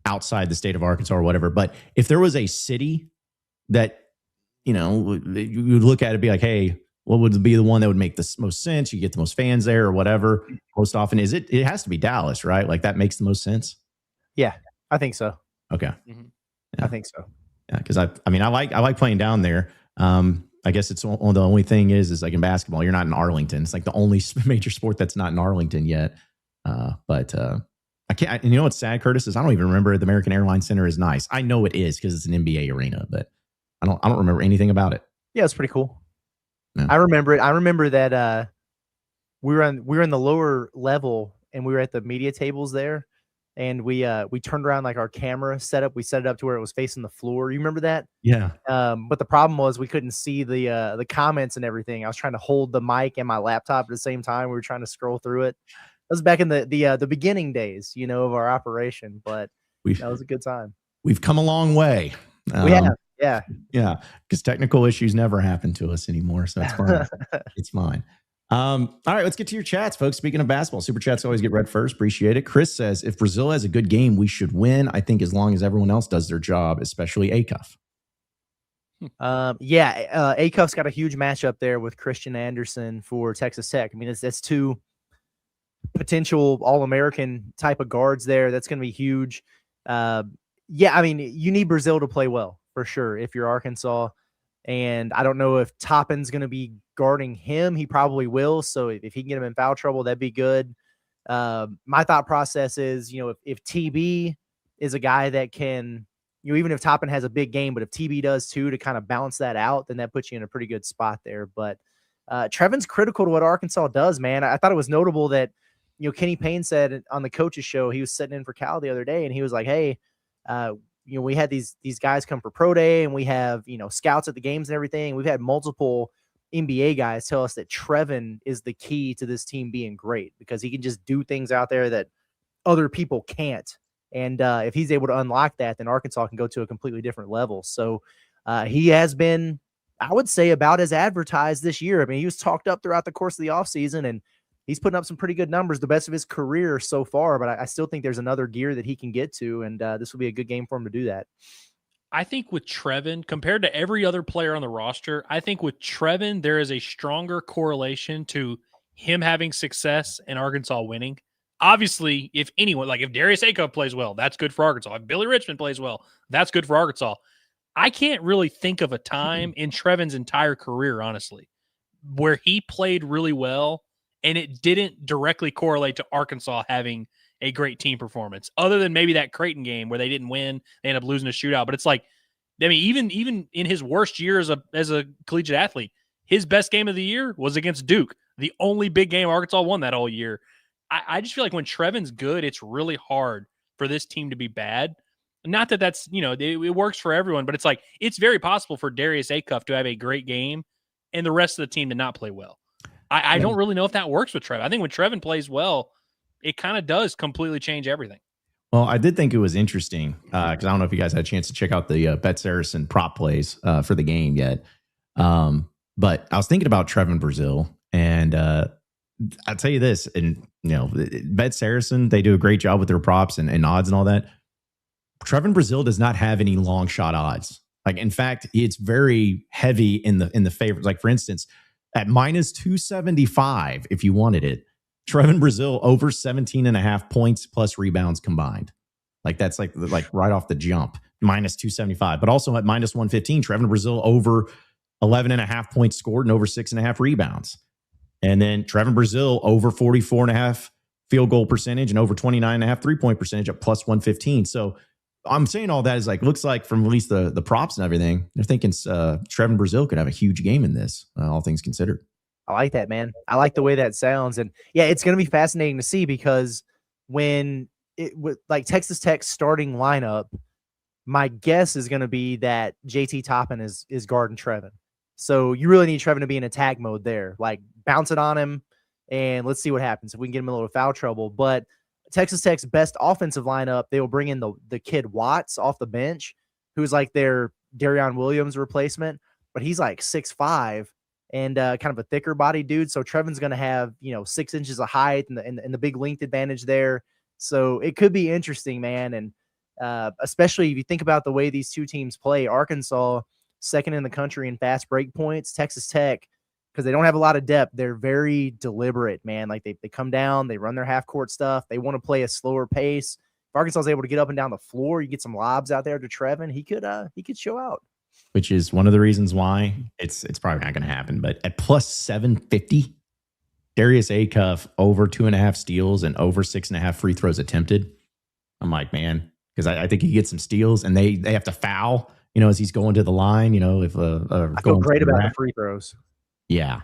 outside the state of Arkansas or whatever, but if there was a city that, you would look at it and be like, hey, what would be the one that would make the most sense? You get the most fans there or whatever. Most often it has to be Dallas, right? That makes the most sense. Yeah, I think so. Okay. Mm-hmm. Yeah. I think so. Yeah. Cause I like playing down there. I guess it's the only thing is in basketball, you're not in Arlington. It's the only major sport that's not in Arlington yet. But I can't. And what's sad, Curtis, is I don't even remember the American Airlines Center is nice. I know it is because it's an NBA arena, but I don't remember anything about it. Yeah, it's pretty cool. Yeah. I remember it. I remember that we were in the lower level and we were at the media tables there, and we turned around our camera setup. We set it up to where it was facing the floor. You remember that? Yeah. But the problem was we couldn't see the comments and everything. I was trying to hold the mic and my laptop at the same time. We were trying to scroll through it. That was back in the beginning days, of our operation, but that was a good time. We've come a long way. We have. Yeah. Yeah. Because technical issues never happen to us anymore. So it's fine. It's fine. All right, let's get to your chats, folks. Speaking of basketball, super chats always get read first. Appreciate it. Chris says, if Brazil has a good game, we should win. I think as long as everyone else does their job, especially Acuff. Acuff's got a huge matchup there with Christian Anderson for Texas Tech. I mean, that's two potential All-American type of guards there. That's going to be huge. I mean, you need Brazil to play well for sure if you're Arkansas. And I don't know if Toppin's going to be guarding him. He probably will. So if he can get him in foul trouble, that'd be good. My thought process is, if TB is a guy that can, even if Toppin has a big game, but if TB does too, to kind of balance that out, then that puts you in a pretty good spot there. But Trevin's critical to what Arkansas does, man. I thought it was notable that, Kenny Payne said on the coach's show, he was sitting in for Cal the other day, and he was like, hey, we had these guys come for pro day, and we have, scouts at the games and everything. We've had multiple NBA guys tell us that Trevin is the key to this team being great because he can just do things out there that other people can't. And if he's able to unlock that, then Arkansas can go to a completely different level. So he has been, I would say, about as advertised this year. I mean, he was talked up throughout the course of the offseason, and he's putting up some pretty good numbers, the best of his career so far. But I still think there's another gear that he can get to, and this will be a good game for him to do that. I think with Trevin, compared to every other player on the roster, I think with Trevin, there is a stronger correlation to him having success and Arkansas winning. Obviously, if anyone, like if Darius Acuff plays well, that's good for Arkansas. If Billy Richmond plays well, that's good for Arkansas. I can't really think of a time in Trevin's entire career, honestly, where he played really well and it didn't directly correlate to Arkansas having a great team performance, other than maybe that Creighton game where they didn't win. They ended up losing a shootout. But it's like, I mean, even in his worst year as a collegiate athlete, his best game of the year was against Duke, the only big game Arkansas won that whole year. I just feel like when Trevin's good, it's really hard for this team to be bad. Not that that's, it works for everyone, but it's like, it's very possible for Darius Acuff to have a great game and the rest of the team to not play well. I don't really know if that works with Trevin. I think when Trevin plays well, it kind of does completely change everything. Well, I did think it was interesting because I don't know if you guys had a chance to check out the Bet SARACEN prop plays for the game yet. But I was thinking about Trevin Brazil, and I'll tell you this, and Bet SARACEN, they do a great job with their props and odds and all that. Trevin Brazil does not have any long shot odds. Like, in fact, it's very heavy in the favorites. Like, for instance, at minus 275, if you wanted it, Trevin Brazil over 17.5 points plus rebounds combined. Like, that's like right off the jump, minus 275. But also at minus 115, Trevin Brazil over 11.5 points scored and over 6.5 rebounds. And then Trevin Brazil over 44.5 field goal percentage and over 29.5 3-point percentage at plus 115. So I'm saying all that is like, looks like from at least the props and everything, they're thinking Trevin Brazil could have a huge game in this, all things considered. I like that, man. I like the way that sounds. And yeah, it's going to be fascinating to see because when with like Texas Tech's starting lineup, my guess is going to be that JT Toppin is guarding Trevin. So you really need Trevin to be in attack mode there, like bounce it on him and let's see what happens if we can get him in a little foul trouble. But Texas Tech's best offensive lineup, they will bring in the kid Watts off the bench, who's like their Darion Williams replacement, but he's like 6'5" and kind of a thicker body dude. So Trevin's going to have, 6 inches of height and the big length advantage there. So it could be interesting, man. And especially if you think about the way these two teams play, Arkansas, second in the country in fast break points, Texas Tech, because they don't have a lot of depth, they're very deliberate, man. Like they come down, they run their half court stuff. They want to play a slower pace. If Arkansas is able to get up and down the floor, you get some lobs out there to Trevin, he could show out. Which is one of the reasons why it's probably not going to happen. But at plus 750, Darius Acuff over 2.5 steals and over 6.5 free throws attempted. I'm like, man, because I think he gets some steals and they have to foul, as he's going to the line, if I feel great about the free throws. Yeah.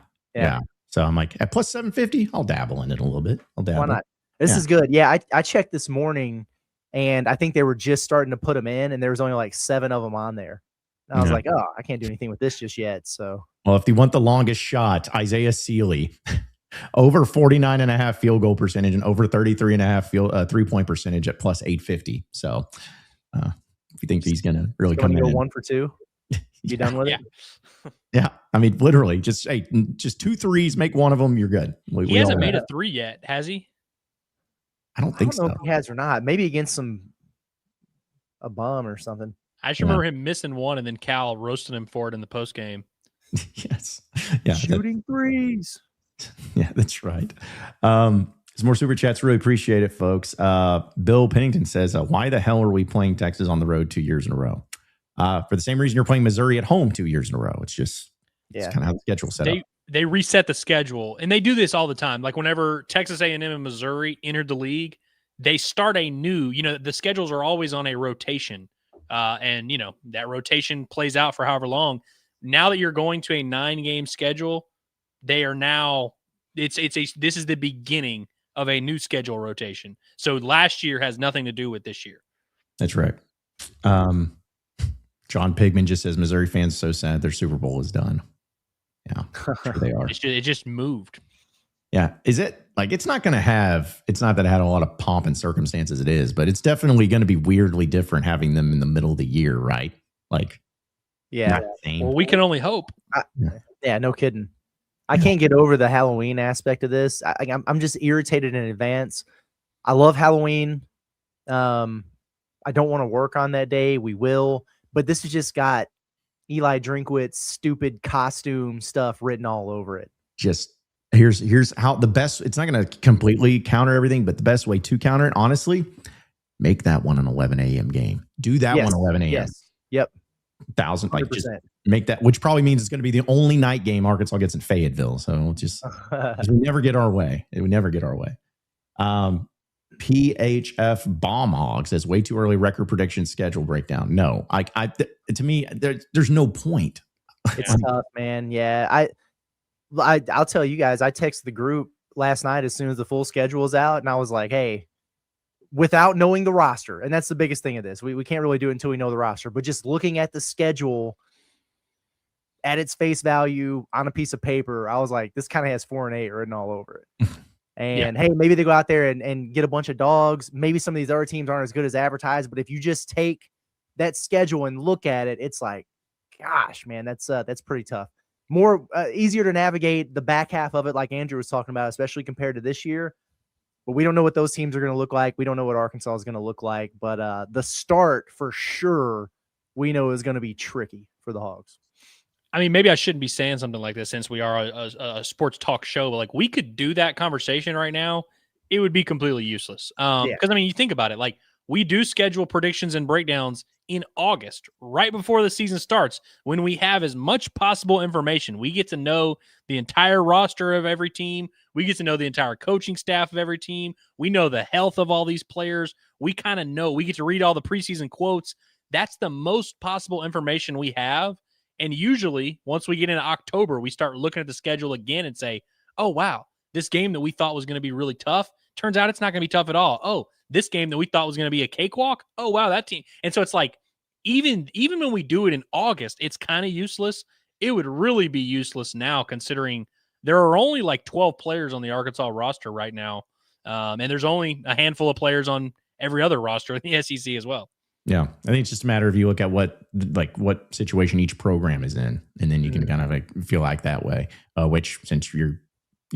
So I'm like, at plus 750, I'll dabble in it a little bit. Why not? This is good. Yeah, I checked this morning, and I think they were just starting to put them in, and there was only like 7 of them on there. And I was like, oh, I can't do anything with this just yet. So, well, if you want the longest shot, Isaiah Sealy, over 49.5 field goal percentage and over 33.5 3-point percentage at plus 850. So, if you think he's going to really come in, 1 for 2. You done with it? Yeah. I mean, literally, just 2 threes, make one of them, you're good. He hasn't made a 3 yet, has he? I don't think I don't know so. if he has or not. Maybe against a bum or something. I just remember him missing one and then Cal roasting him for it in the post game. Yes. Yeah. Shooting threes. Yeah, that's right. Some more super chats. Really appreciate it, folks. Bill Pennington says, why the hell are we playing Texas on the road 2 years in a row? For the same reason you're playing Missouri at home 2 years in a row. It's just it's kind of how the schedule set up. They reset the schedule, and they do this all the time. Like whenever Texas A&M and Missouri entered the league, they start a new, the schedules are always on a rotation. And, that rotation plays out for however long. Now that you're going to a 9-game schedule, they are now this is the beginning of a new schedule rotation. So last year has nothing to do with this year. That's right. John Pigman just says Missouri fans so sad their Super Bowl is done. Yeah, sure they are. It just moved. Yeah. Is it like it's not that it had a lot of pomp and circumstances, it is, but it's definitely going to be weirdly different having them in the middle of the year, right? Like, yeah. Well, we can only hope. Yeah, no kidding. I can't get over the Halloween aspect of this. I'm just irritated in advance. I love Halloween. I don't want to work on that day. We will. But this has just got Eli Drinkwitz's stupid costume stuff written all over it. Just here's how the best. It's not going to completely counter everything, but the best way to counter it, honestly, make that one an 11 a.m. game. Do that one 11 a.m. Yes. Yep. 1,000. Like just make that, which probably means it's going to be the only night game Arkansas gets in Fayetteville. So just we never get our way. It would never get our way. PHF Bomb Hog says way too early record prediction schedule breakdown. No, to me, there's no point. It's tough, man. Yeah, I'll tell you guys. I texted the group last night as soon as the full schedule was out, and I was like, hey, without knowing the roster, and that's the biggest thing of this. We can't really do it until we know the roster, but just looking at the schedule at its face value on a piece of paper, I was like, this kind of has 4 and 8 written all over it. And hey, maybe they go out there and get a bunch of dogs. Maybe some of these other teams aren't as good as advertised, but if you just take that schedule and look at it, it's like, gosh, man, that's pretty tough. More easier to navigate the back half of it, like Andrew was talking about, especially compared to this year. But we don't know what those teams are going to look like. We don't know what Arkansas is going to look like. But the start for sure, we know is going to be tricky for the Hogs. I mean, maybe I shouldn't be saying something like this since we are a sports talk show, but like we could do that conversation right now. It would be completely useless. Because I mean, you think about it, like we do schedule predictions and breakdowns in August, right before the season starts, when we have as much possible information. We get to know the entire roster of every team. We get to know the entire coaching staff of every team. We know the health of all these players. We kind of know. We get to read all the preseason quotes. That's the most possible information we have. And usually, once we get into October, we start looking at the schedule again and say, oh, wow, this game that we thought was going to be really tough, turns out it's not going to be tough at all. Oh, this game that we thought was going to be a cakewalk, oh, wow, that team. And so it's like, even when we do it in August, it's kind of useless. It would really be useless now, considering there are only like 12 players on the Arkansas roster right now. And there's only a handful of players on every other roster in the SEC as well. Yeah, I think it's just a matter of you look at what situation each program is in, and then you can kind of like feel like that way. Which, since you're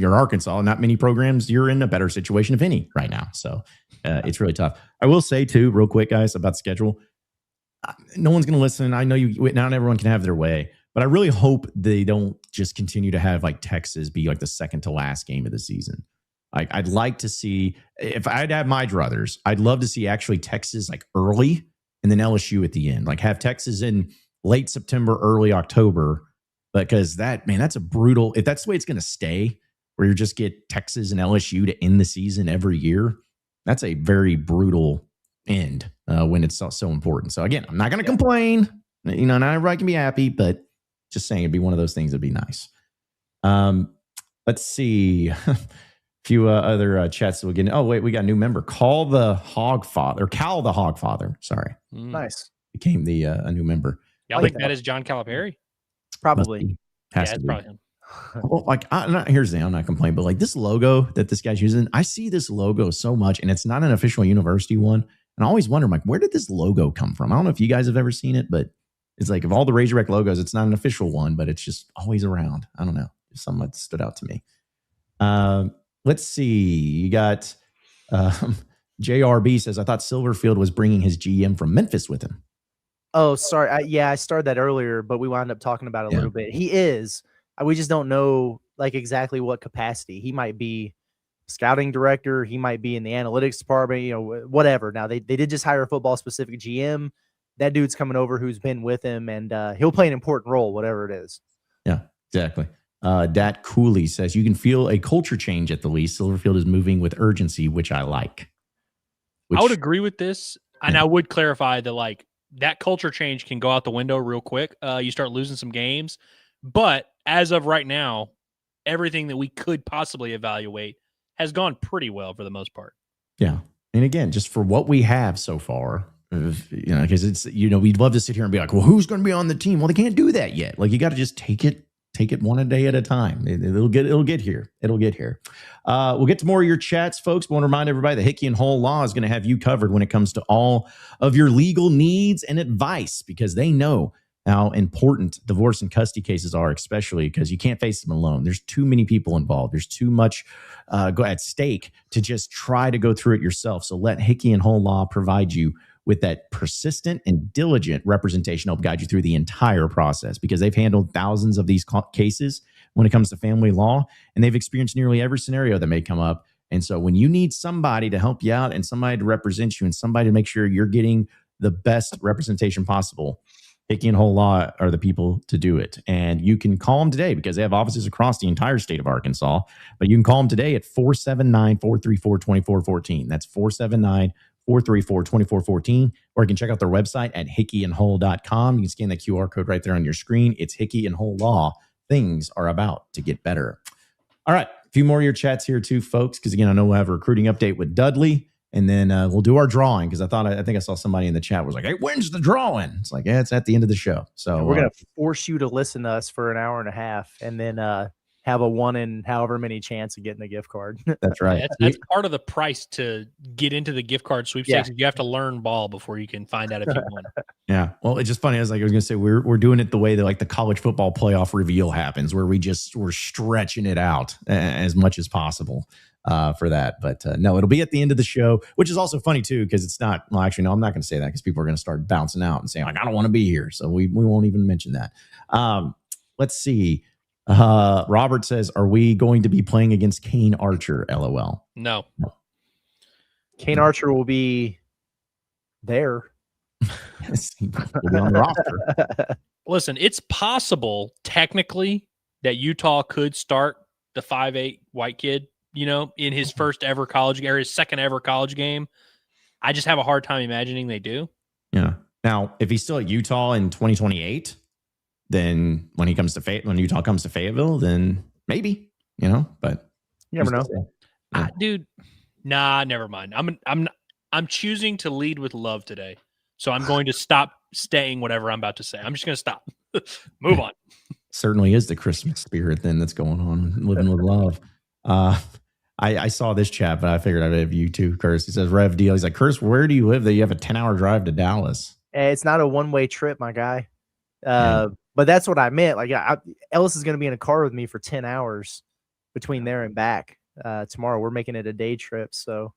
Arkansas, not many programs, you're in a better situation, if any, right now. So it's really tough. I will say too, real quick, guys, about schedule. No one's going to listen. I know not everyone can have their way, but I really hope they don't just continue to have like Texas be like the second to last game of the season. Like I'd like to see, if I'd have my druthers, I'd love to see actually Texas like early. And then LSU at the end, like have Texas in late September, early October, because that's a brutal, if that's the way it's going to stay, where you just get Texas and LSU to end the season every year, that's a very brutal end when it's so important. So again, I'm not going to complain, not everybody can be happy, but just saying it'd be one of those things that'd be nice. Let's see. Few other chats that we'll get in. Oh, wait, we got a new member. Cal the Hog Father. Sorry. Nice. Became a new member. Y'all think that is John Calipari? Probably. Has to it's be. probably him. Well, like, here's the thing, I'm not complaining, but like this logo that this guy's using, I see this logo so much, and it's not an official university one. And I always wonder, like, where did this logo come from? I don't know if you guys have ever seen it, but It's like of all the Razorback logos, it's not an official one, but it's just always around. I don't know. Something that stood out to me. Let's see. You got JRB says, I thought Silverfield was bringing his GM from Memphis with him. Oh, sorry. I started that earlier, but we wound up talking about it a little bit. He is. We just don't know like exactly what capacity. He might be scouting director. He might be in the analytics department, whatever. Now, they did just hire a football-specific GM. That dude's coming over who's been with him, and he'll play an important role, whatever it is. Yeah, exactly. Dat Cooley says, you can feel a culture change at the least. Silverfield is moving with urgency, which I like. I would agree with this, and I would clarify that, like, that culture change can go out the window real quick. You start losing some games, but as of right now, everything that we could possibly evaluate has gone pretty well for the most part. Yeah. And again, just for what we have so far, because it's, we'd love to sit here and be like, well, who's going to be on the team? Well, they can't do that yet. Like, you got to just take it one a day at a time. It'll get here. It'll get here. We'll get to more of your chats, folks. But I want to remind everybody that Hickey and Hole Law is going to have you covered when it comes to all of your legal needs and advice, because they know how important divorce and custody cases are, especially because you can't face them alone. There's too many people involved. There's too much at stake to just try to go through it yourself. So let Hickey and Hole Law provide you with that persistent and diligent representation, help guide you through the entire process, because they've handled thousands of these cases when it comes to family law, and they've experienced nearly every scenario that may come up. And so when you need somebody to help you out and somebody to represent you and somebody to make sure you're getting the best representation possible, Hickey and Hole Law are the people to do it. And you can call them today because they have offices across the entire state of Arkansas. But you can call them today at 479-434-2414. That's 479-434-2414. Or you can check out their website at hickeyandhole.com. You can scan the QR code right there on your screen. It's Hickey and Hole Law. Things are about to get better. All right. A few more of your chats here too, folks, because again, I know we'll have a recruiting update with Dudley. And then we'll do our drawing, because I think I saw somebody in the chat was like, hey, when's the drawing? It's like, yeah, it's at the end of the show. So we're going to force you to listen to us for an hour and a half and then have a one in however many chance of getting a gift card. That's right. That's part of the price to get into the gift card sweepstakes. Yeah. You have to learn ball before you can find out if you won. Yeah. Well, it's just funny. I was going to say, we're doing it the way that like the college football playoff reveal happens, where we're stretching it out as much as possible for that. But no, it'll be at the end of the show, which is also funny too, because it's not, well, actually, no, I'm not going to say that because people are going to start bouncing out and saying like, I don't want to be here. So we won't even mention that. Let's see. Robert says, are we going to be playing against Kane Archer? LOL. No. Kane Archer will be there. We'll be on the roster. Listen, it's possible technically that Utah could start the 5'8" white kid, in his first ever college game or his second ever college game. I just have a hard time imagining they do. Yeah. Now, if he's still at Utah in 2028, then when Utah comes to Fayetteville, then maybe, but you never know. Yeah. Dude, nah, never mind. I'm choosing to lead with love today. So I'm going to stop saying whatever I'm about to say. I'm just going to stop. Move on. Certainly is the Christmas spirit then that's going on, living with love. I saw this chat, but I figured I'd have you too, Curtis. He says, Rev Deal. He's like, Curtis, where do you live that you have a 10-hour drive to Dallas? It's not a one-way trip, my guy. But that's what I meant. Like, Ellis is going to be in a car with me for 10 hours between there and back. Tomorrow we're making it a day trip. So,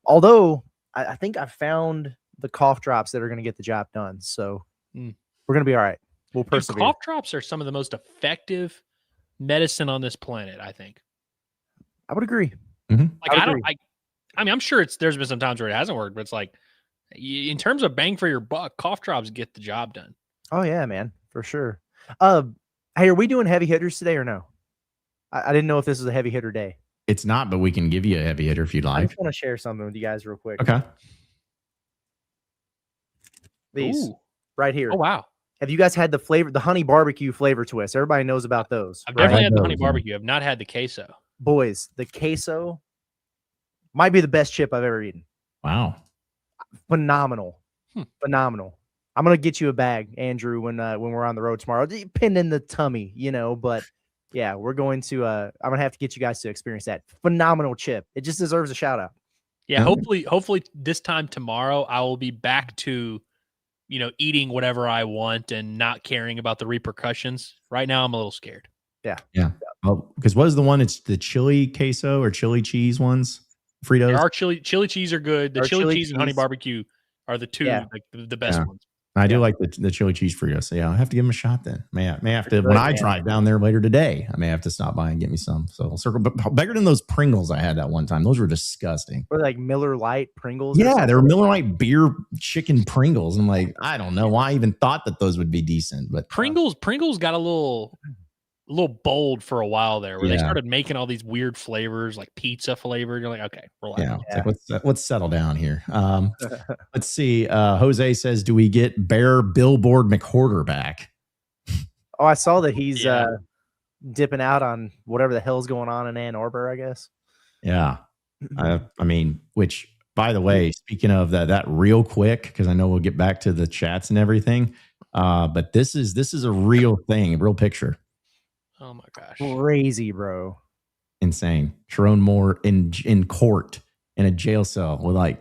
although I think I found the cough drops that are going to get the job done. So we're going to be all right. We'll persevere. Cough drops are some of the most effective medicine on this planet, I think. I would agree. Mm-hmm. Like, I'm sure there's been some times where it hasn't worked, but it's like, in terms of bang for your buck, cough drops get the job done. Oh yeah, man, for sure. Hey, are we doing heavy hitters today or no? I didn't know if this was a heavy hitter day. It's not, but we can give you a heavy hitter if you'd like. I just want to share something with you guys real quick. Okay. These right here. Oh wow. Have you guys had the honey barbecue flavor twist? Everybody knows about those. I've definitely had the honey barbecue. I've not had the queso. Boys, the queso might be the best chip I've ever eaten. Wow. Phenomenal. Phenomenal. I'm going to get you a bag, Andrew, when we're on the road tomorrow. Pinned in the tummy, but yeah, we're going to I'm going to have to get you guys to experience that. Phenomenal chip. It just deserves a shout out. Yeah, hopefully this time tomorrow I will be back to, eating whatever I want and not caring about the repercussions. Right now, I'm a little scared. Yeah. Oh, because what is the one? It's the chili queso or chili cheese ones. Fritos. Our chili cheese are good. The Our chili cheese and honey barbecue are the two Yeah. like the best Yeah. ones. I do Yeah. like the chili cheese Fritos. So yeah, I'll have to give them a shot then. May have to Good, when I man. drive down there later today. I may have to stop by and get me some. So I'll circle. But better than those Pringles I had that one time. Those were disgusting. Or like Miller Lite Pringles. or Yeah, something. they were Miller Lite beer chicken Pringles. I'm like, I don't know why I even thought that those would be decent. But Pringles got a little bold for a while there, where they Yeah. started making all these weird flavors, like pizza flavored. You're like, okay, relax. yeah, it's like, let's settle down here. Let's see. Jose says, do we get Bear Billboard McWhorter back? Oh, I saw that he's Yeah. dipping out on whatever the hell's going on in Ann Arbor, I guess. Yeah. I mean, which by the way, speaking of that real quick, because I know we'll get back to the chats and everything. But this is a real thing, a real picture. Oh my gosh. Crazy, bro. Insane. Sharon Moore in court in a jail cell with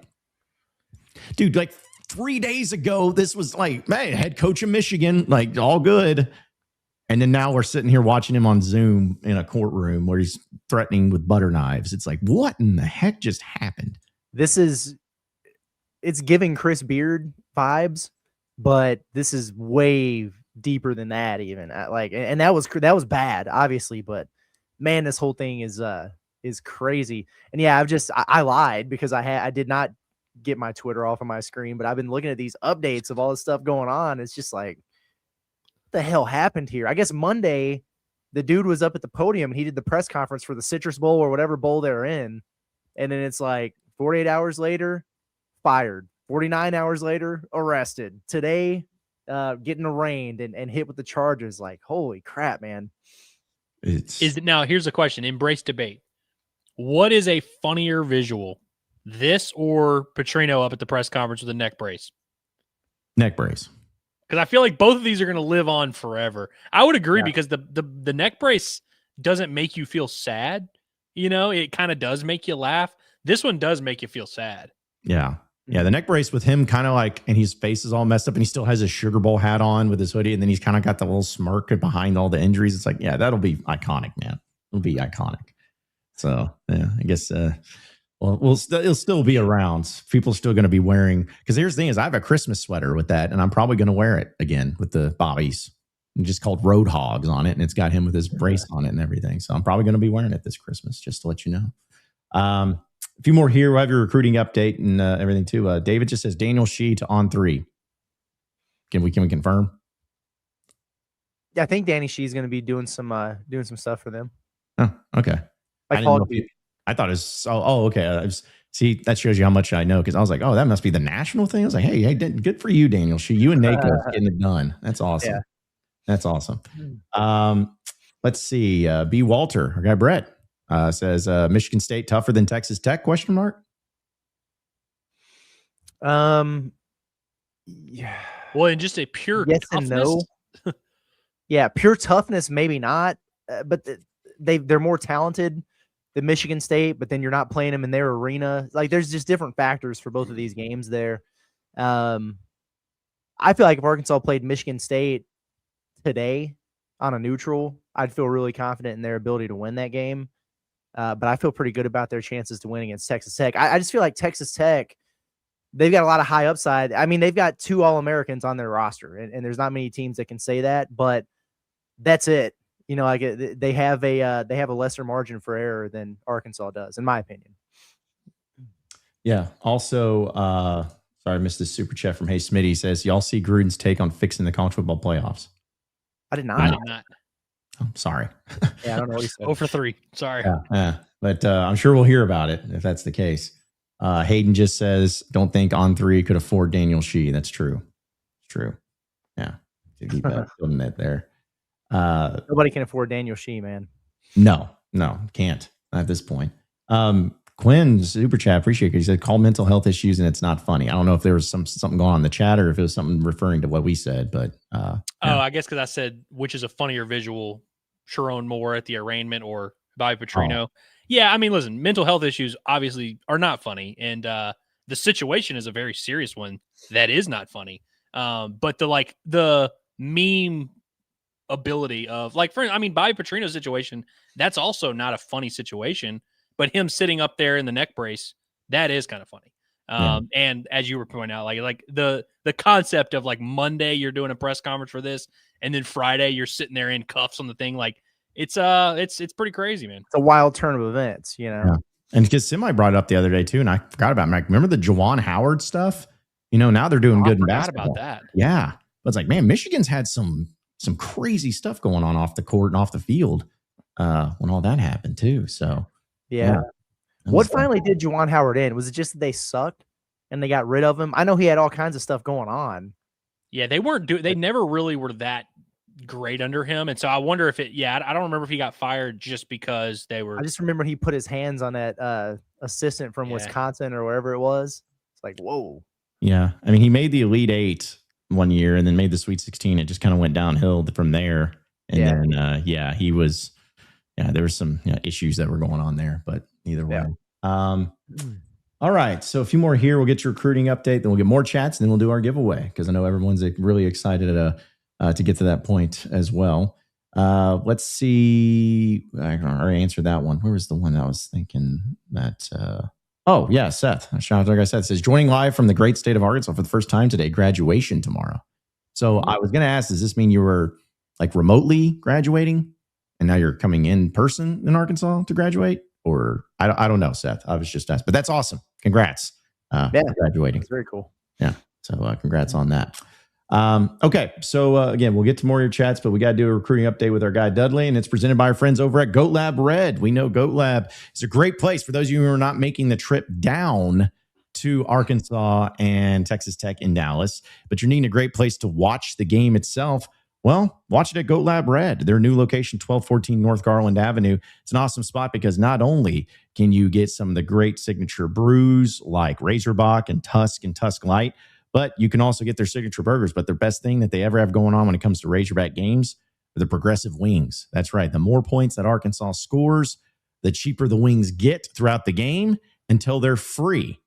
dude, 3 days ago, this was man, head coach of Michigan, all good. And then now we're sitting here watching him on Zoom in a courtroom where he's threatening with butter knives. It's like, what in the heck just happened? It's giving Chris Beard vibes, but this is way deeper than that even. And that was bad, obviously, but man, this whole thing is crazy. And yeah, I lied because I did not get my Twitter off of my screen, but I've been looking at these updates of all this stuff going on. It's just like, what the hell happened here? I guess Monday the dude was up at the podium and he did the press conference for the Citrus Bowl or whatever bowl they're in. And then it's like 48 hours later, fired. 49 hours later, arrested. Today, getting arraigned and hit with the charges. Like, holy crap, man. Now, here's the question. Embrace debate. What is a funnier visual? This or Petrino up at the press conference with a neck brace? Neck brace. Because I feel like both of these are going to live on forever. I would agree because the neck brace doesn't make you feel sad. It kind of does make you laugh. This one does make you feel sad. Yeah. Yeah. The neck brace with him kind of and his face is all messed up and he still has his Sugar Bowl hat on with his hoodie. And then he's kind of got the little smirk behind all the injuries. It's like, yeah, that'll be iconic, man. It'll be iconic. So, yeah, I guess, it'll still be around. People are still going to be wearing, because here's the thing is I have a Christmas sweater with that and I'm probably going to wear it again with the bobbies. It's just called Road Hogs on it. And it's got him with his brace on it and everything. So I'm probably going to be wearing it this Christmas, just to let you know. A few more here. We'll have your recruiting update and everything too. David just says Daniel Shee to on 3. Can we confirm? Yeah, I think Danny Shee's going to be doing some stuff for them. Oh, okay. I thought it was. Oh, okay. See, that shows you how much I know because I was like, oh, that must be the national thing. I was like, hey, good for you, Daniel Shee. You and Nate are getting it done. That's awesome. Yeah. That's awesome. Let's see. B. Walter, our guy Brett. Says Michigan State tougher than Texas Tech? ? Yeah. Well, in just a pure yes toughness, and no. Yeah, pure toughness, maybe not. But they're more talented than Michigan State. But then you're not playing them in their arena. There's just different factors for both of these games there. I feel like if Arkansas played Michigan State today on a neutral, I'd feel really confident in their ability to win that game. But I feel pretty good about their chances to win against Texas Tech. I just feel like Texas Tech, they've got a lot of high upside. I mean, they've got 2 All-Americans on their roster, and there's not many teams that can say that, but that's it. They have a lesser margin for error than Arkansas does, in my opinion. Yeah. Also, sorry, I missed this super chat from Hey Smitty. He says, y'all see Gruden's take on fixing the college football playoffs? I did not. I did not. I'm sorry. Yeah, I don't know what he said. 0 for 3. Sorry. Yeah. But I'm sure we'll hear about it if that's the case. Hayden just says, don't think on 3 could afford Daniel Shee. That's true. It's true. Yeah. To keep building that there. Nobody can afford Daniel Shee, man. No, can't at this point. Quinn, super chat, appreciate it. He said, call mental health issues and it's not funny. I don't know if there was something going on in the chat or if it was something referring to what we said, but yeah. I guess because I said which is a funnier visual, Sharon Moore at the arraignment or Bobby Petrino. Yeah, I mean, listen, mental health issues obviously are not funny, and the situation is a very serious one that is not funny. But the meme ability of Bobby Petrino's situation, that's also not a funny situation, but him sitting up there in the neck brace, that is kind of funny. And as you were pointing out, like the concept of like Monday you're doing a press conference for this, and then Friday you're sitting there in cuffs on the thing, like it's pretty crazy, man. It's a wild turn of events, you know. Yeah. And because Semi brought it up the other day too, and I forgot about it. Like, remember the Juwan Howard stuff? Now they're doing good in basketball. About that. Yeah, but it's like, man, Michigan's had some crazy stuff going on off the court and off the field when all that happened too. So yeah. What finally did Juwan Howard in? Was it just that they sucked and they got rid of him? I know he had all kinds of stuff going on. Yeah, they never really were that great under him. And so I wonder if I don't remember if he got fired just because they were. I just remember he put his hands on that assistant from Wisconsin or wherever it was. It's like, whoa. Yeah. I mean, he made the Elite Eight one year and then made the Sweet 16. It just kind of went downhill from there. And then, he was, there were some issues that were going on there, but either way. All right. So a few more here. We'll get your recruiting update. Then we'll get more chats and then we'll do our giveaway because I know everyone's really excited to get to that point as well. Let's see. I already answered that one. Where was the one that I was thinking that? Seth. Shout out to our guy Seth. Says, joining live from the great state of Arkansas for the first time today. Graduation tomorrow. So I was going to ask, does this mean you were like remotely graduating and now you're coming in person in Arkansas to graduate? Or I don't know, Seth. I was just asked, but that's awesome. Congrats. For graduating. That's very cool. Yeah. So congrats on that. Okay. So again, we'll get to more of your chats, but we got to do a recruiting update with our guy Dudley, and it's presented by our friends over at Goat Lab Red. We know Goat Lab is a great place for those of you who are not making the trip down to Arkansas and Texas Tech in Dallas, but you're needing a great place to watch the game itself. Well, watch it at Goat Lab Red. Their new location, 1214 North Garland Avenue. It's an awesome spot because not only can you get some of the great signature brews like Razorback and Tusk Light, but you can also get their signature burgers. But their best thing that they ever have going on when it comes to Razorback games are the progressive wings. That's right. The more points that Arkansas scores, the cheaper the wings get throughout the game until they're free.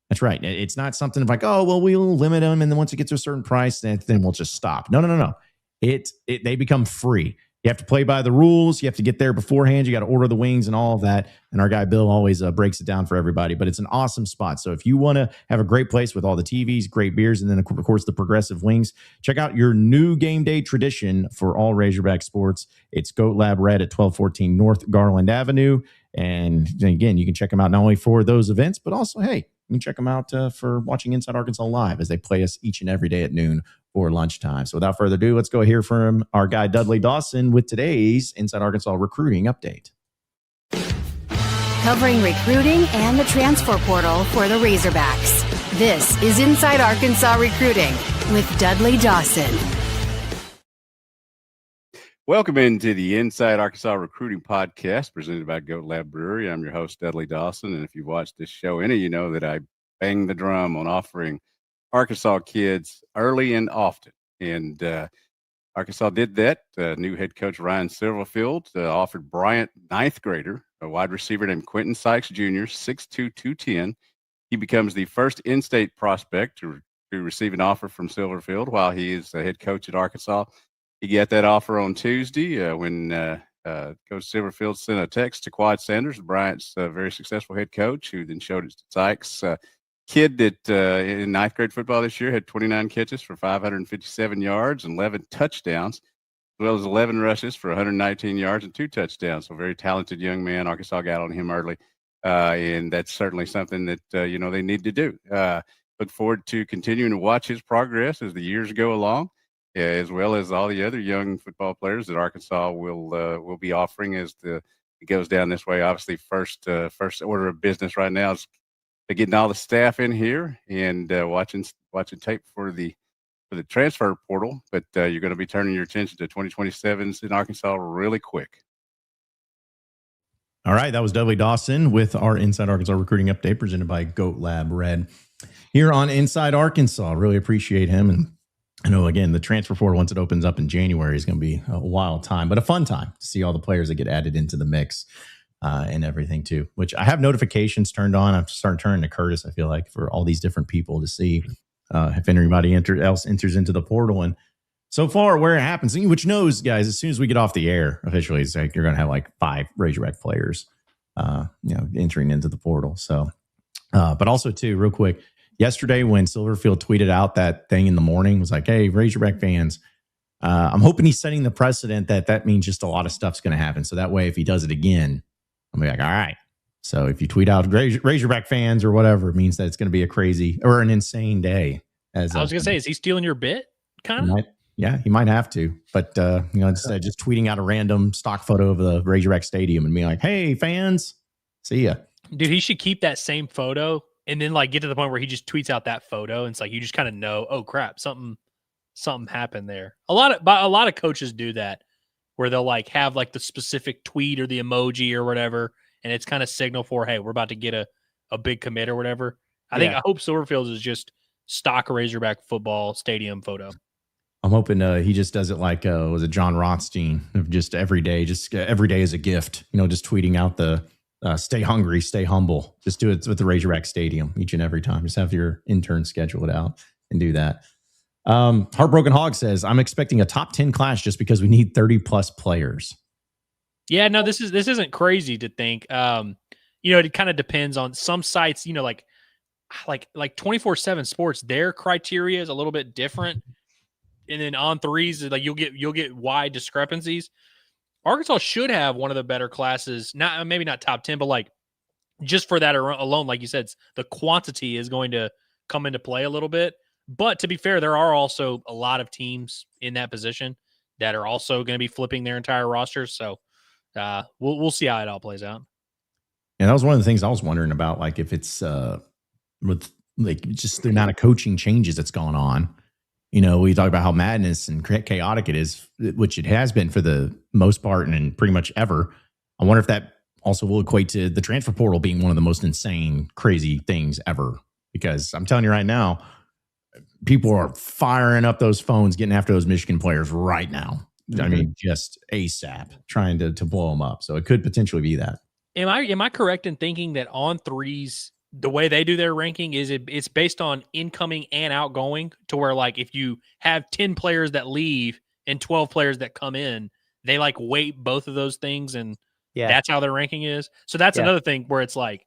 That's right. It's not something like, oh, well, we'll limit them, and then once it gets to a certain price, then we'll just stop. No. They become free. You have to play by the rules. You have to get there beforehand. You got to order the wings and all of that. And our guy Bill always breaks it down for everybody. But it's an awesome spot. So if you want to have a great place with all the TVs, great beers, and then of course the progressive wings, check out your new game day tradition for all Razorback sports. It's Goat Lab Red at 1214 North Garland Avenue. And again, you can check them out not only for those events, but also, hey, you can check them out for watching Inside Arkansas Live as they play us each and every day at noon for lunchtime. So without further ado, let's go hear from our guy Dudley Dawson with today's Inside Arkansas recruiting update. Covering recruiting and the transfer portal for the Razorbacks. This is Inside Arkansas Recruiting with Dudley Dawson. Welcome into the Inside Arkansas Recruiting Podcast presented by Goat Lab Brewery. I'm your host, Dudley Dawson. And if you've watched this show, any of you know that I bang the drum on offering Arkansas kids early and often. And Arkansas did that. New head coach Ryan Silverfield offered Bryant, ninth grader, a wide receiver named Quentin Sykes Jr., 6'2", 210. He becomes the first in-state prospect to receive an offer from Silverfield while he is the head coach at Arkansas. He got that offer on Tuesday when Coach Silverfield sent a text to Quad Sanders, Bryant's very successful head coach, who then showed it to Sykes. Kid that in ninth grade football this year had 29 catches for 557 yards and 11 touchdowns, as well as 11 rushes for 119 yards and 2 touchdowns. So very talented young man. Arkansas got on him early, and that's certainly something that, they need to do. Look forward to continuing to watch his progress as the years go along, as well as all the other young football players that Arkansas will be offering as it goes down this way. Obviously, first order of business right now is getting all the staff in here and watching tape for the transfer portal. But you're going to be turning your attention to 2027s in Arkansas really quick. All right, that was Dudley Dawson with our Inside Arkansas recruiting update presented by Goat Lab Red here on Inside Arkansas. Really appreciate him. And I know, again, the transfer portal, once it opens up in January, is going to be a wild time, but a fun time to see all the players that get added into the mix and everything too, which I have notifications turned on. I'm starting to turn to Curtis, I feel like, for all these different people to see if anybody else enters into the portal. And so far, where it happens, which knows, guys, as soon as we get off the air officially, it's like you're going to have like 5 Razorback players, entering into the portal. So, but also too, real quick, yesterday when Silverfield tweeted out that thing in the morning, was like, "Hey, Razorback fans, I'm hoping he's setting the precedent that means just a lot of stuff's going to happen. So that way, if he does it again, I'm like, all right." So if you tweet out Razorback fans or whatever, it means that it's going to be a crazy or an insane day. As I was going to say, is he stealing your bit? Kind of. Yeah, he might have to, but instead of just tweeting out a random stock photo of the Razorback Stadium and being like, "Hey, fans, see ya." Dude, he should keep that same photo and then like get to the point where he just tweets out that photo. And it's like you just kind of know, oh crap, something happened there. A lot of coaches do that, where they'll like have like the specific tweet or the emoji or whatever, and it's kind of signal for, hey, we're about to get a big commit or whatever. I hope Silverfield is just stock Razorback football stadium photo. I'm hoping he just does it like was it John Rothstein, of just every day is a gift. Just tweeting out the stay hungry, stay humble. Just do it with the Razorback Stadium each and every time. Just have your intern schedule it out and do that. Heartbroken Hog says, "I'm expecting a top 10 class just because we need 30 plus players." Yeah, no, this isn't crazy to think. It kind of depends on some sites. Like 24/7 Sports, their criteria is a little bit different. And then on threes, like you'll get wide discrepancies. Arkansas should have one of the better classes, maybe not top 10, but like just for that alone, like you said, the quantity is going to come into play a little bit. But to be fair, there are also a lot of teams in that position that are also going to be flipping their entire rosters. So we'll see how it all plays out. And that was one of the things I was wondering about, like if it's with like just the amount of coaching changes that's gone on. We talk about how madness and chaotic it is, which it has been for the most part and pretty much ever. I wonder if that also will equate to the transfer portal being one of the most insane, crazy things ever. Because I'm telling you right now, people are firing up those phones, getting after those Michigan players right now. Mm-hmm. I mean, just ASAP, trying to blow them up. So it could potentially be that. Am I correct in thinking that on threes, the way they do their ranking is it's based on incoming and outgoing, to where like if you have 10 players that leave and 12 players that come in, they like weight both of those things, and that's how their ranking is. So that's another thing where it's like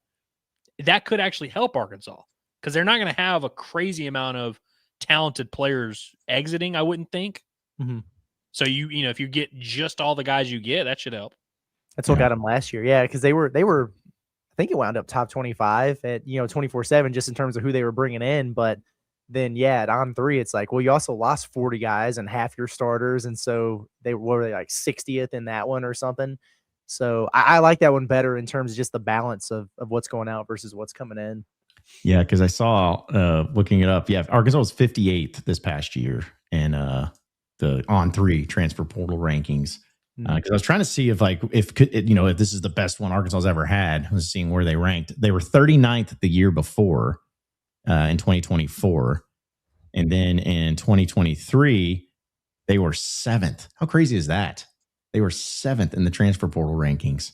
that could actually help Arkansas, because they're not going to have a crazy amount of talented players exiting, I wouldn't think. Mm-hmm. So if you get just all the guys you get, that should help. That's what got them last year. Yeah, because they were I think it wound up top 25 at 24/7 just in terms of who they were bringing in. But then at on three, it's like, well, you also lost 40 guys and half your starters, and so they were like 60th in that one or something. So I like that one better in terms of just the balance of what's going out versus what's coming in. Yeah, because I saw looking it up. Yeah, Arkansas was 58th this past year in the on three transfer portal rankings. Because I was trying to see if this is the best one Arkansas's ever had. I was seeing where they ranked. They were 39th the year before in 2024. And then in 2023, they were 7th. How crazy is that? They were 7th in the transfer portal rankings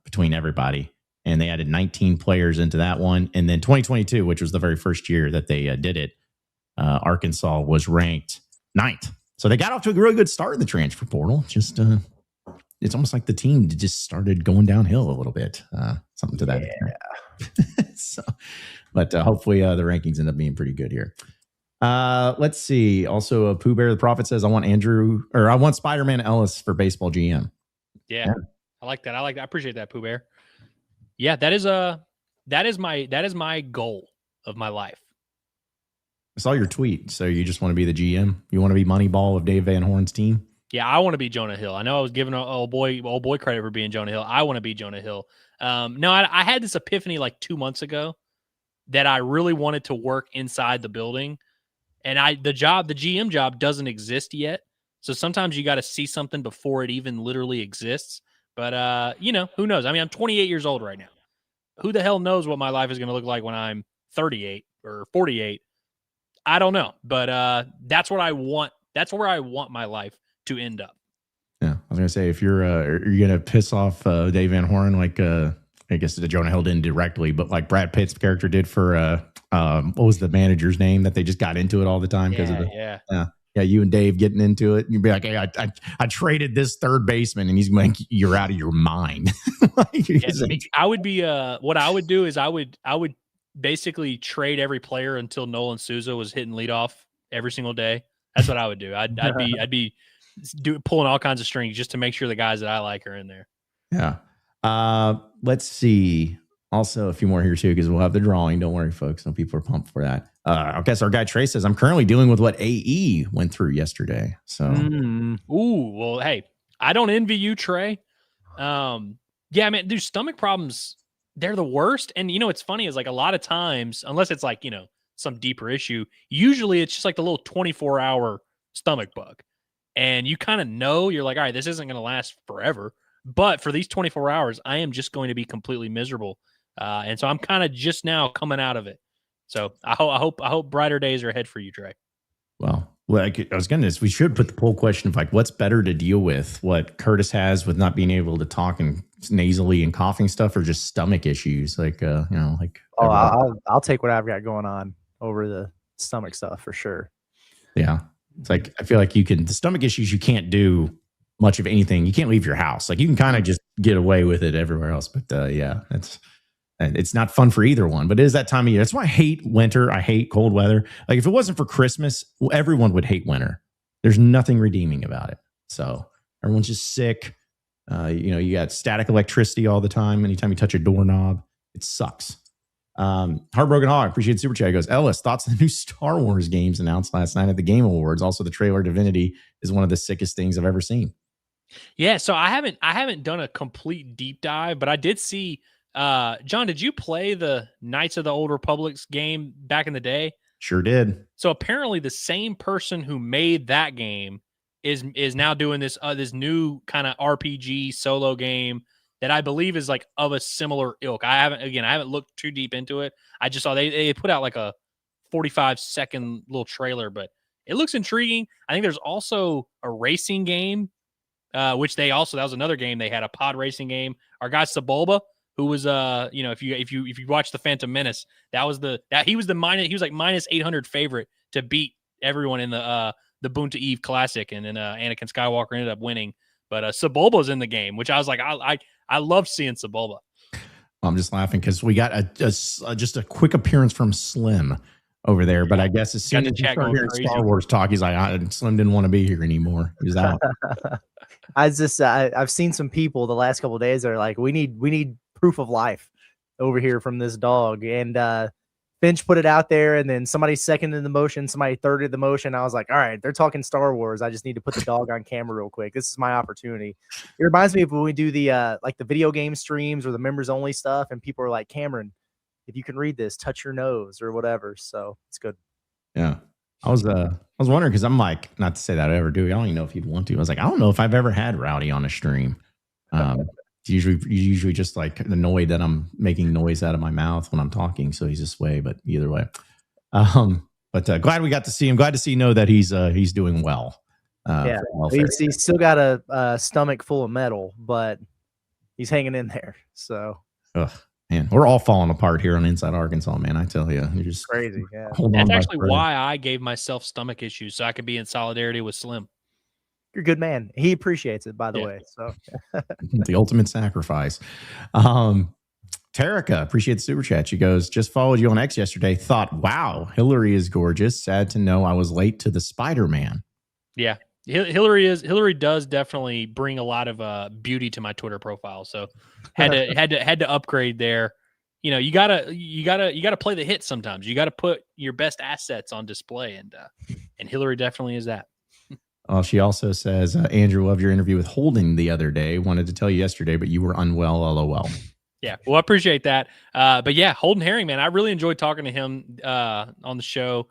between everybody. And they added 19 players into that one. And then 2022, which was the very first year that they did it, Arkansas was ranked 9th. So they got off to a really good start in the transfer portal. Just it's almost like the team just started going downhill a little bit. Something to that. Yeah. But hopefully the rankings end up being pretty good here. Let's see. Also, Pooh Bear the Prophet says, I want Spider-Man Ellis for baseball GM. Yeah. I like that. I appreciate that, Pooh Bear. Yeah, that is my goal of my life. I saw your tweet. So you just want to be the GM? You want to be Moneyball of Dave Van Horn's team? Yeah, I want to be Jonah Hill. I know I was giving old boy credit for being Jonah Hill. I want to be Jonah Hill. No, I had this epiphany like 2 months ago that I really wanted to work inside the building, and the GM job doesn't exist yet. So sometimes you got to see something before it even literally exists. But who knows? I mean, I'm 28 years old right now. Who the hell knows what my life is going to look like when I'm 38 or 48? I don't know, but that's what I want. That's where I want my life to end up. Yeah, I was gonna say, if you're gonna piss off Dave Van Horn, like I guess the Jonah Hill didn't directly, but like Brad Pitt's character did for what was the manager's name that they just got into it all the time because of the yeah, you and Dave getting into it. And you'd be like, hey, I traded this third baseman, and he's like, you're out of your mind. I would be what I would do is I would basically trade every player until Nolan Souza was hitting leadoff every single day. That's what I would do. I'd be pulling all kinds of strings just to make sure the guys that I like are in there. Yeah. Let's see. Also, a few more here too, because we'll have the drawing. Don't worry, folks. No people are pumped for that. I guess our guy Trey says, I'm currently dealing with what AE went through yesterday. So, Ooh, well, hey, I don't envy you, Trey. Yeah, man, dude, stomach problems, they're the worst. And you know, what's funny is like a lot of times, unless it's like, you know, some deeper issue, usually it's just like the little 24-hour stomach bug. And you kind of know, you're like, all right, this isn't going to last forever. But for these 24 hours, I am just going to be completely miserable. And so I'm kind of just now coming out of it. So I hope brighter days are ahead for you, Trey. Well, like I was going to, we should put the poll question of like, what's better to deal with? What Curtis has with not being able to talk and nasally and coughing stuff, or just stomach issues? Like, you know, like. Oh, I'll take what I've got going on over the stomach stuff for sure. Yeah. It's like, I feel like the stomach issues, you can't do much of anything. You can't leave your house. Like you can kind of just get away with it everywhere else. But yeah, it's not fun for either one, but it is that time of year. That's why I hate winter. I hate cold weather. Like if it wasn't for Christmas, everyone would hate winter. There's nothing redeeming about it. So everyone's just sick. You know, you got static electricity all the time. Anytime you touch a doorknob, it sucks. Heartbroken Hog, appreciate the super chat. He goes, Ellis, thoughts on the new Star Wars games announced last night at the Game Awards. Also, the trailer Divinity is one of the sickest things I've ever seen. Yeah, so I haven't done a complete deep dive, but I did see. John, did you play the Knights of the Old Republic's game back in the day? Sure did. So apparently, the same person who made that game is now doing this this new kind of RPG solo game that I believe is like of a similar ilk. I haven't looked too deep into it. I just saw they put out like a 45-second little trailer, but it looks intriguing. I think there's also a racing game, which that was another game. They had a pod racing game. Our guy Sebulba, who was you know, if you watch the Phantom Menace, he was like minus 800 favorite to beat everyone in the Boonta Eve Classic, and then Anakin Skywalker ended up winning. But Sebulba's in the game, which I was like, I love seeing Sebulba. I'm just laughing because we got just a quick appearance from Slim over there, but I guess as soon as you start hearing Star Wars talk, he's like, Slim didn't want to be here anymore. He's out. I've seen some people the last couple of days that are like, we need proof of life over here from this dog, and Finch put it out there, and then somebody seconded the motion, somebody thirded the motion. I was like, all right, they're talking Star Wars. I just need to put the dog on camera real quick. This is my opportunity. It reminds me of when we do the like the video game streams or the members only stuff, and people are like, Cameron, if you can read this, touch your nose or whatever. So it's good. Yeah. I was wondering, because I'm like, not to say that I ever do. I don't even know if you'd want to. I was like, I don't know if I've ever had Rowdy on a stream. Usually just like annoyed that I'm making noise out of my mouth when I'm talking. So he's this way, but either way. But glad we got to see him. Glad to see that he's doing well. Yeah, he's still got a stomach full of metal, but he's hanging in there. So, man, we're all falling apart here on Inside Arkansas, man. I tell you, you're just crazy. Yeah, that's actually why I gave myself stomach issues, so I could be in solidarity with Slim. You're a good man. He appreciates it, by the way. So the ultimate sacrifice. Terica, appreciate the super chat. She goes, just followed you on X yesterday. Thought, wow, Hillary is gorgeous. Sad to know I was late to the Spider-Man. Yeah, Hillary does definitely bring a lot of beauty to my Twitter profile. So had to upgrade there. You know, you gotta play the hits sometimes. You gotta put your best assets on display, and Hillary definitely is that. She also says, Andrew, loved your interview with Holden the other day. Wanted to tell you yesterday, but you were unwell, LOL. Yeah, well, I appreciate that. But yeah, Holden Herring, man, I really enjoyed talking to him on the show.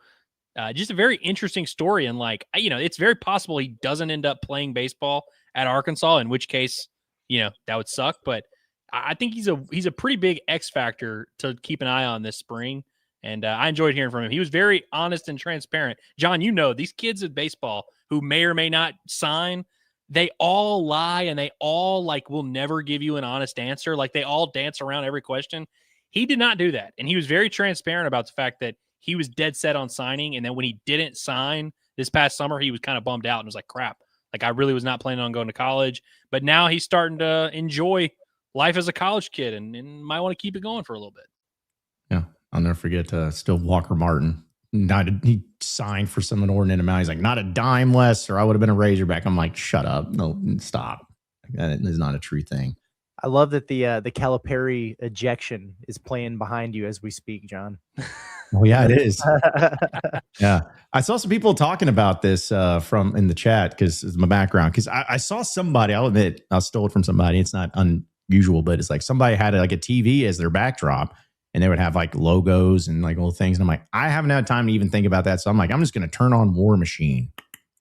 Just a very interesting story. And like, you know, it's very possible he doesn't end up playing baseball at Arkansas, in which case, you know, that would suck. But I think he's a pretty big X factor to keep an eye on this spring. And I enjoyed hearing from him. He was very honest and transparent. John, you know, these kids at baseball who may or may not sign, they all lie, and they all like will never give you an honest answer. Like they all dance around every question. He did not do that. And he was very transparent about the fact that he was dead set on signing. And then when he didn't sign this past summer, he was kind of bummed out and was like, crap, like I really was not planning on going to college. But now he's starting to enjoy life as a college kid and might want to keep it going for a little bit. Yeah. I'll never forget still Walker Martin. He signed for some inordinate amount. He's like, not a dime less, or I would have been a Razorback. I'm like, shut up. No, stop. That is not a true thing. I love that the Calipari ejection is playing behind you as we speak, John. Oh yeah, it is. Yeah, I saw some people talking about this from in the chat because it's my background. Because I saw somebody. I'll admit I stole it from somebody. It's not unusual, but it's like somebody had like a TV as their backdrop, and they would have like logos and like little things. And I'm like, I haven't had time to even think about that. So I'm like, I'm just going to turn on War Machine,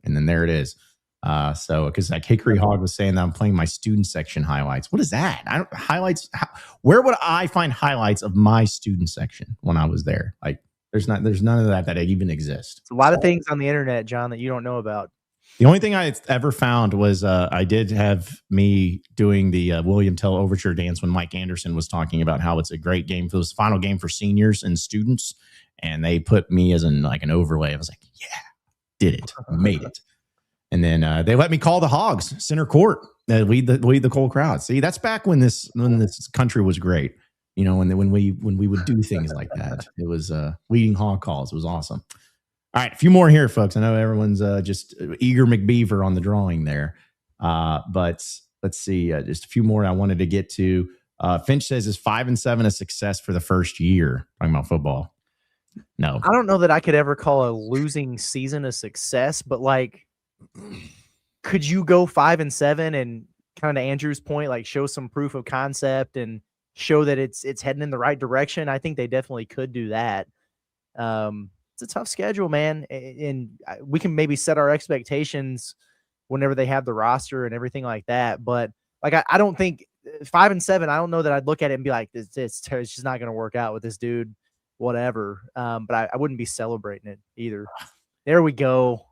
and then there it is. So because like Hickory Hog was saying that I'm playing my student section highlights. What is that? Highlights. Where would I find highlights of my student section when I was there? Like there's none of that even exists. It's a lot of things on the internet, John, that you don't know about. The only thing I ever found was I did have me doing the William Tell Overture dance when Mike Anderson was talking about how it's a great game. It was the final game for seniors and students, and they put me as an overlay. I was like, yeah, did it, made it. And then they let me call the Hogs center court, lead the Cole crowd. See, that's back when this country was great. You know, when we would do things like that, it was leading hog calls. It was awesome. All right, a few more here, folks. I know everyone's just eager McBeaver on the drawing there, but let's see, just a few more I wanted to get to. Finch says, "Is 5-7 a success for the first year?" Talking about football. No, I don't know that I could ever call a losing season a success, but like. Could you go 5-7 and kind of Andrew's point, like show some proof of concept and show that it's heading in the right direction? I think they definitely could do that. It's a tough schedule, man, and we can maybe set our expectations whenever they have the roster and everything like that. But like I don't think 5-7. I don't know that I'd look at it and be like, it's just not going to work out with this dude, whatever. But I wouldn't be celebrating it either. There we go.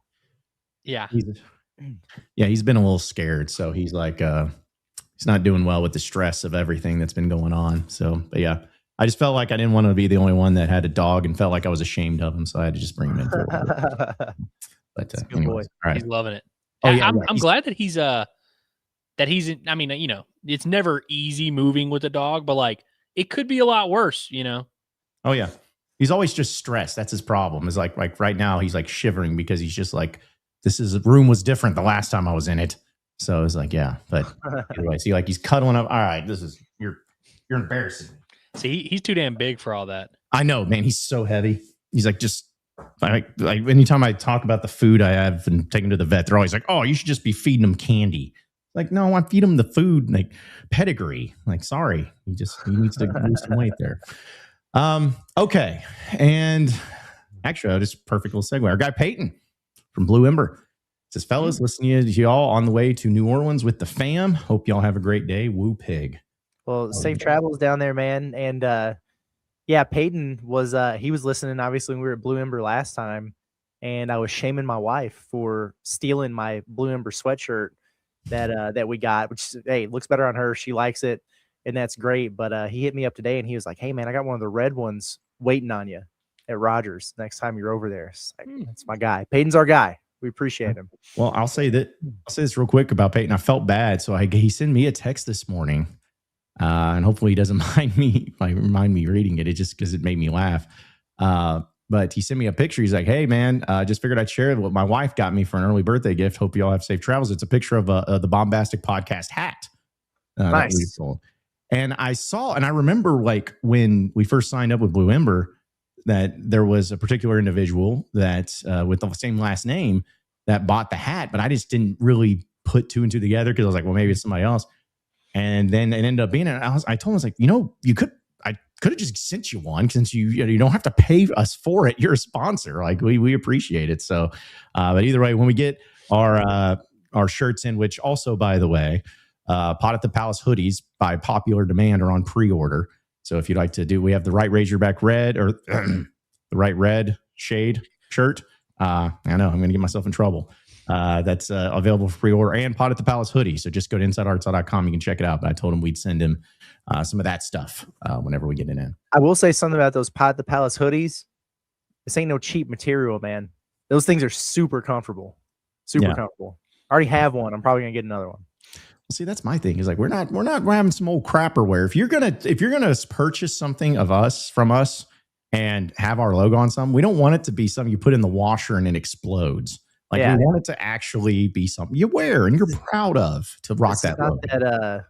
Yeah. He's been a little scared. So he's like, he's not doing well with the stress of everything that's been going on. So, but yeah, I just felt like I didn't want to be the only one that had a dog and felt like I was ashamed of him. So I had to just bring him in for a while. But anyways, all right. He's loving it. Oh, yeah, I'm glad that he's I mean, you know, it's never easy moving with a dog, but like it could be a lot worse, you know? Oh yeah. He's always just stressed. That's his problem. Is like right now he's like shivering because he's just like, room was different the last time I was in it. So it's like, yeah, but anyway, see, like he's cuddling up. All right, you're embarrassing. See, he's too damn big for all that. I know, man. He's so heavy. He's like, just like anytime I talk about the food I have and take him to the vet, they're always like, oh, you should just be feeding him candy. Like, no, I feed him the food, like pedigree. Like, sorry, he needs to lose some weight there. Okay. And actually, just perfect little segue. Our guy Peyton from Blue Ember says, fellas, listening to y'all on the way to New Orleans with the fam. Hope y'all have a great day. Woo pig. Well, safe travels down there, man. And yeah, Peyton was he was listening, obviously, when we were at Blue Ember last time, and I was shaming my wife for stealing my Blue Ember sweatshirt that we got, which, hey, looks better on her. She likes it, and that's great. But he hit me up today, and he was like, hey, man, I got one of the red ones waiting on you at Rogers next time you're over there. Like, that's my guy. Peyton's our guy. We appreciate him. Well, I'll say this real quick about Peyton. I felt bad, so he sent me a text this morning, and hopefully he doesn't mind me reading it. It just because it made me laugh. But he sent me a picture. He's like, "Hey, man, just figured I'd share what my wife got me for an early birthday gift. Hope you all have safe travels." It's a picture of the Bombastic Podcast hat. Nice. And I remember like when we first signed up with Blue Ember, that there was a particular individual that with the same last name that bought the hat, but I just didn't really put two and two together because I was like, well, maybe it's somebody else. And then it ended up being, I told him, I was like, I could have just sent you one since you don't have to pay us for it. You're a sponsor. Like we appreciate it. So, but either way, when we get our shirts in, which also, by the way, Pot at the Palace hoodies by popular demand are on pre-order. So if you'd like to we have the right Razorback red or the right red shade shirt. I know I'm going to get myself in trouble. That's available for pre-order, and Pot at the Palace hoodie. So just go to InsideArkansas.com. You can check it out. But I told him we'd send him some of that stuff whenever we get it in. I will say something about those Pot at the Palace hoodies. This ain't no cheap material, man. Those things are super comfortable. Super comfortable. I already have one. I'm probably gonna get another one. See, that's my thing. Is like we're not having some old crapperware. If you're gonna purchase something from us and have our logo on something, we don't want it to be something you put in the washer and it explodes. Like we want it to actually be something you wear and you're proud of to rock that logo. That,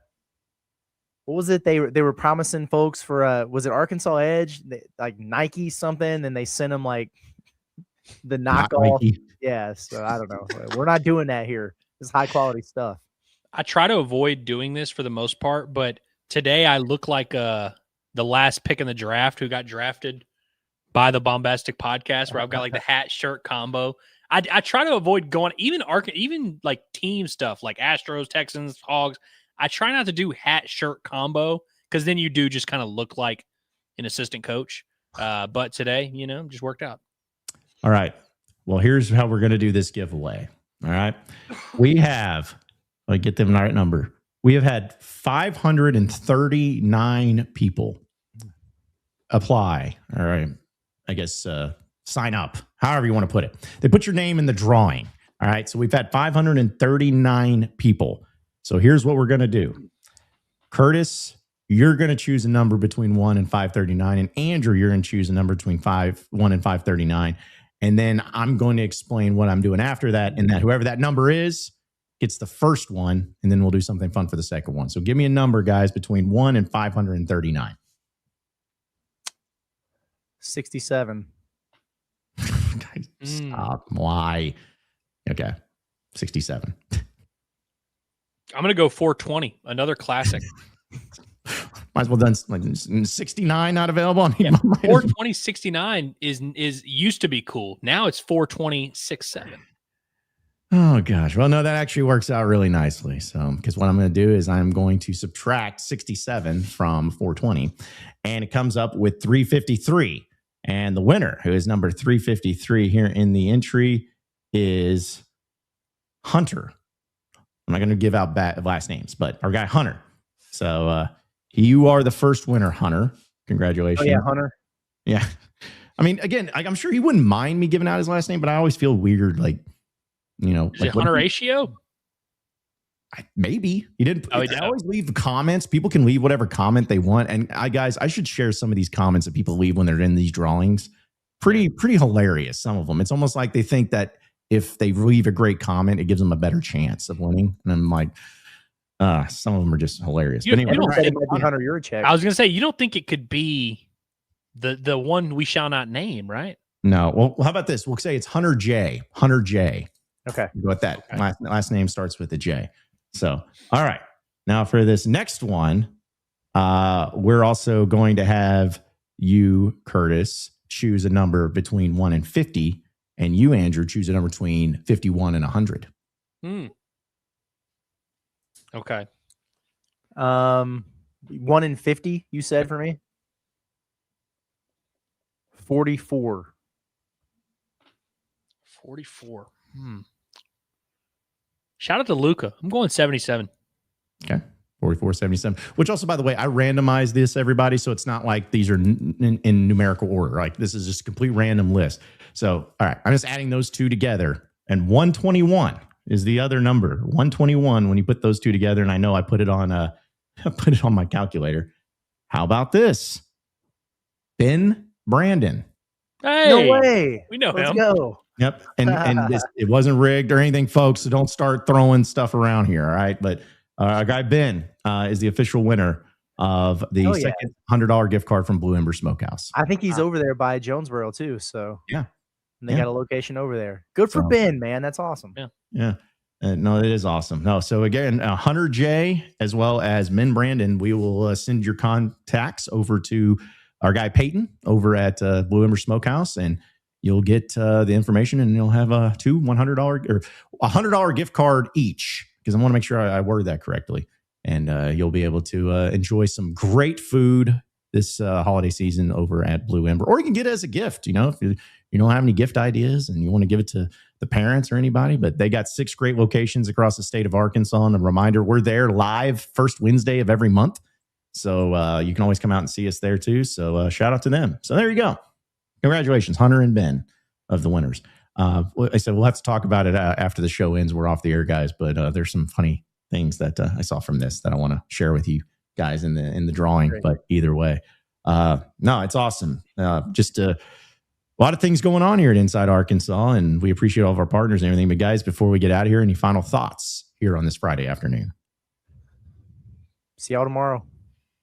what was it? They were promising folks for was it Arkansas Edge? Like Nike something, and they sent them like the knockoff. Yeah, so I don't know. We're not doing that here. It's high quality stuff. I try to avoid doing this for the most part, but today I look like the last pick in the draft who got drafted by the Bombastic Podcast, where I've got like the hat shirt combo. I try to avoid going even like team stuff like Astros, Texans, Hogs. I try not to do hat shirt combo because then you do just kind of look like an assistant coach. But today, just worked out. All right. Well, here's how we're going to do this giveaway. All right. We have, I get them the right number. We have had 539 people apply. All right. I guess sign up, however you want to put it. They put your name in the drawing. All right. So we've had 539 people. So here's what we're going to do. Curtis, you're going to choose a number between 1 and 539. And Andrew, you're going to choose a number between 1 and 539. And then I'm going to explain what I'm doing after that. And that whoever that number is gets the first one. And then we'll do something fun for the second one. So give me a number, guys, between 1 and 539. 67. Guys, stop. Why? Okay. 67. I'm going to go 420, another classic. Might as well done like 69 not available. 420 69 is used to be cool. Now it's 420 67. Oh gosh. Well, no, that actually works out really nicely. So, because what I'm going to do is I'm going to subtract 67 from 420, and it comes up with 353. And the winner, who is number 353 here in the entry, is Hunter. I'm not going to give out last names, but our guy Hunter. So you are the first winner, Hunter. Congratulations. Oh, yeah, Hunter. Yeah. I mean, again, I'm sure he wouldn't mind me giving out his last name, but I always feel weird, like, Is it Hunter Ratio? Maybe. He didn't. I always leave the comments. People can leave whatever comment they want. And guys, I should share some of these comments that people leave when they're in these drawings. Pretty hilarious, some of them. It's almost like they think that if they leave a great comment, it gives them a better chance of winning. And I'm like, some of them are just hilarious. But anyway, it might be Hunter Yurchek. I was going to say, you don't think it could be the one we shall not name, right? No. Well, how about this? We'll say it's Hunter J. Hunter J. Okay. Go with that. Okay. Last name starts with a J. So, all right. Now for this next one, we're also going to have you, Curtis, choose a number between 1 and 50. And you, Andrew, choose a number between 51 and 100. Okay. 1 in 50, you said for me? 44. 44. Shout out to Luca. I'm going 77. Okay. 44, 77. Which also, by the way, I randomized this, everybody. So it's not like these are in numerical order. Like this is just a complete random list. So, all right. I'm just adding those two together. And 121 is the other number. 121, when you put those two together, and I know I put it on my calculator. How about this? Ben Brandon. Hey, no way. We know Let's him. Go. Yep. And it wasn't rigged or anything, folks. So don't start throwing stuff around here. All right. But our guy Ben is the official winner of the second $100 gift card from Blue Ember Smokehouse. I think he's over there by Jonesboro too. So yeah. And they got a location over there. Good for Ben, man. That's awesome. Yeah. No, it is awesome. No. So again, Hunter J, as well as Ben Brandon, we will send your contacts over to our guy Peyton over at Blue Ember Smokehouse, and you'll get the information, and you'll have two $100 or $100 gift card each, because I want to make sure I word that correctly. And you'll be able to enjoy some great food this holiday season over at Blue Ember, or you can get it as a gift. You know, if you're you don't have any gift ideas and you want to give it to the parents or anybody, but they got 6 great locations across the state of Arkansas. And a reminder, we're there live first Wednesday of every month. So you can always come out and see us there too. So shout out to them. So there you go. Congratulations, Hunter and Ben of the winners. I said, we'll have to talk about it after the show ends. We're off the air, guys, but there's some funny things that I saw from this that I want to share with you guys in the drawing. Great. But either way, no, it's awesome. Just a lot of things going on here at Inside Arkansas, and we appreciate all of our partners and everything. But guys, before we get out of here, any final thoughts here on this Friday afternoon? See y'all tomorrow.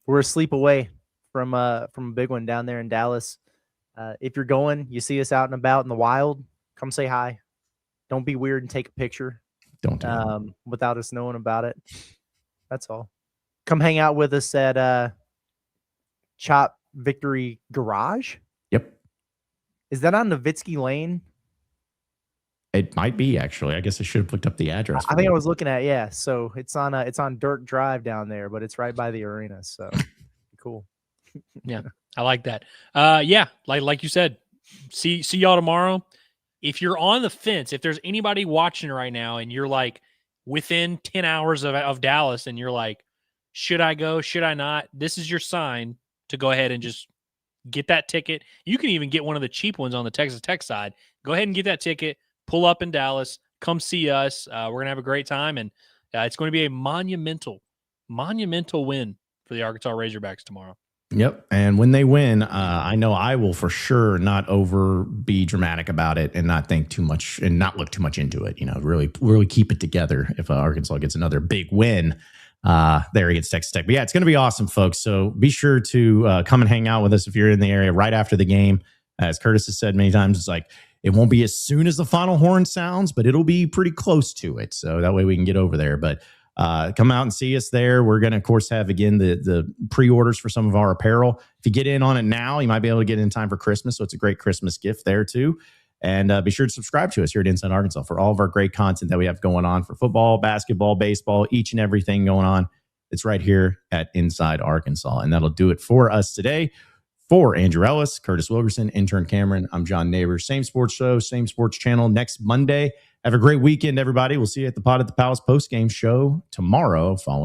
We're a sleep away from a big one down there in Dallas. If you're going, you see us out and about in the wild, come say hi. Don't be weird and take a picture. Don't without us knowing about it. That's all. Come hang out with us at Chop Victory Garage. Yep. Is that on Nowitzki Lane? It might be, actually. I guess I should have looked up the address. I think I was looking at, yeah. So it's on Dirt Drive down there, but it's right by the arena. So cool. Yeah, I like that. Yeah, like you said, see y'all tomorrow. If you're on the fence, if there's anybody watching right now and you're like within 10 hours of Dallas and you're like, should I go? Should I not? This is your sign to go ahead and just get that ticket. You can even get one of the cheap ones on the Texas Tech side. Go ahead and get that ticket. Pull up in Dallas. Come see us. We're going to have a great time, and it's going to be a monumental win for the Arkansas Razorbacks tomorrow. Yep. And when they win, I know I will for sure not be dramatic about it and not think too much and not look too much into it. You know, really keep it together if Arkansas gets another big win there against Texas Tech. But yeah, it's going to be awesome, folks. So be sure to come and hang out with us if you're in the area right after the game. As Curtis has said many times, it's like it won't be as soon as the final horn sounds, but it'll be pretty close to it. So that way we can get over there. But come out and see us there. We're going to, of course, have, again, the pre-orders for some of our apparel. If you get in on it now, you might be able to get in time for Christmas. So it's a great Christmas gift there, too. And be sure to subscribe to us here at Inside Arkansas for all of our great content that we have going on for football, basketball, baseball, each and everything going on. It's right here at Inside Arkansas. And that'll do it for us today. For Andrew Ellis, Curtis Wilkerson, intern Cameron, I'm John Neighbors. Same sports show, same sports channel next Monday. Have a great weekend, everybody. We'll see you at the Pod at the Palace postgame show tomorrow following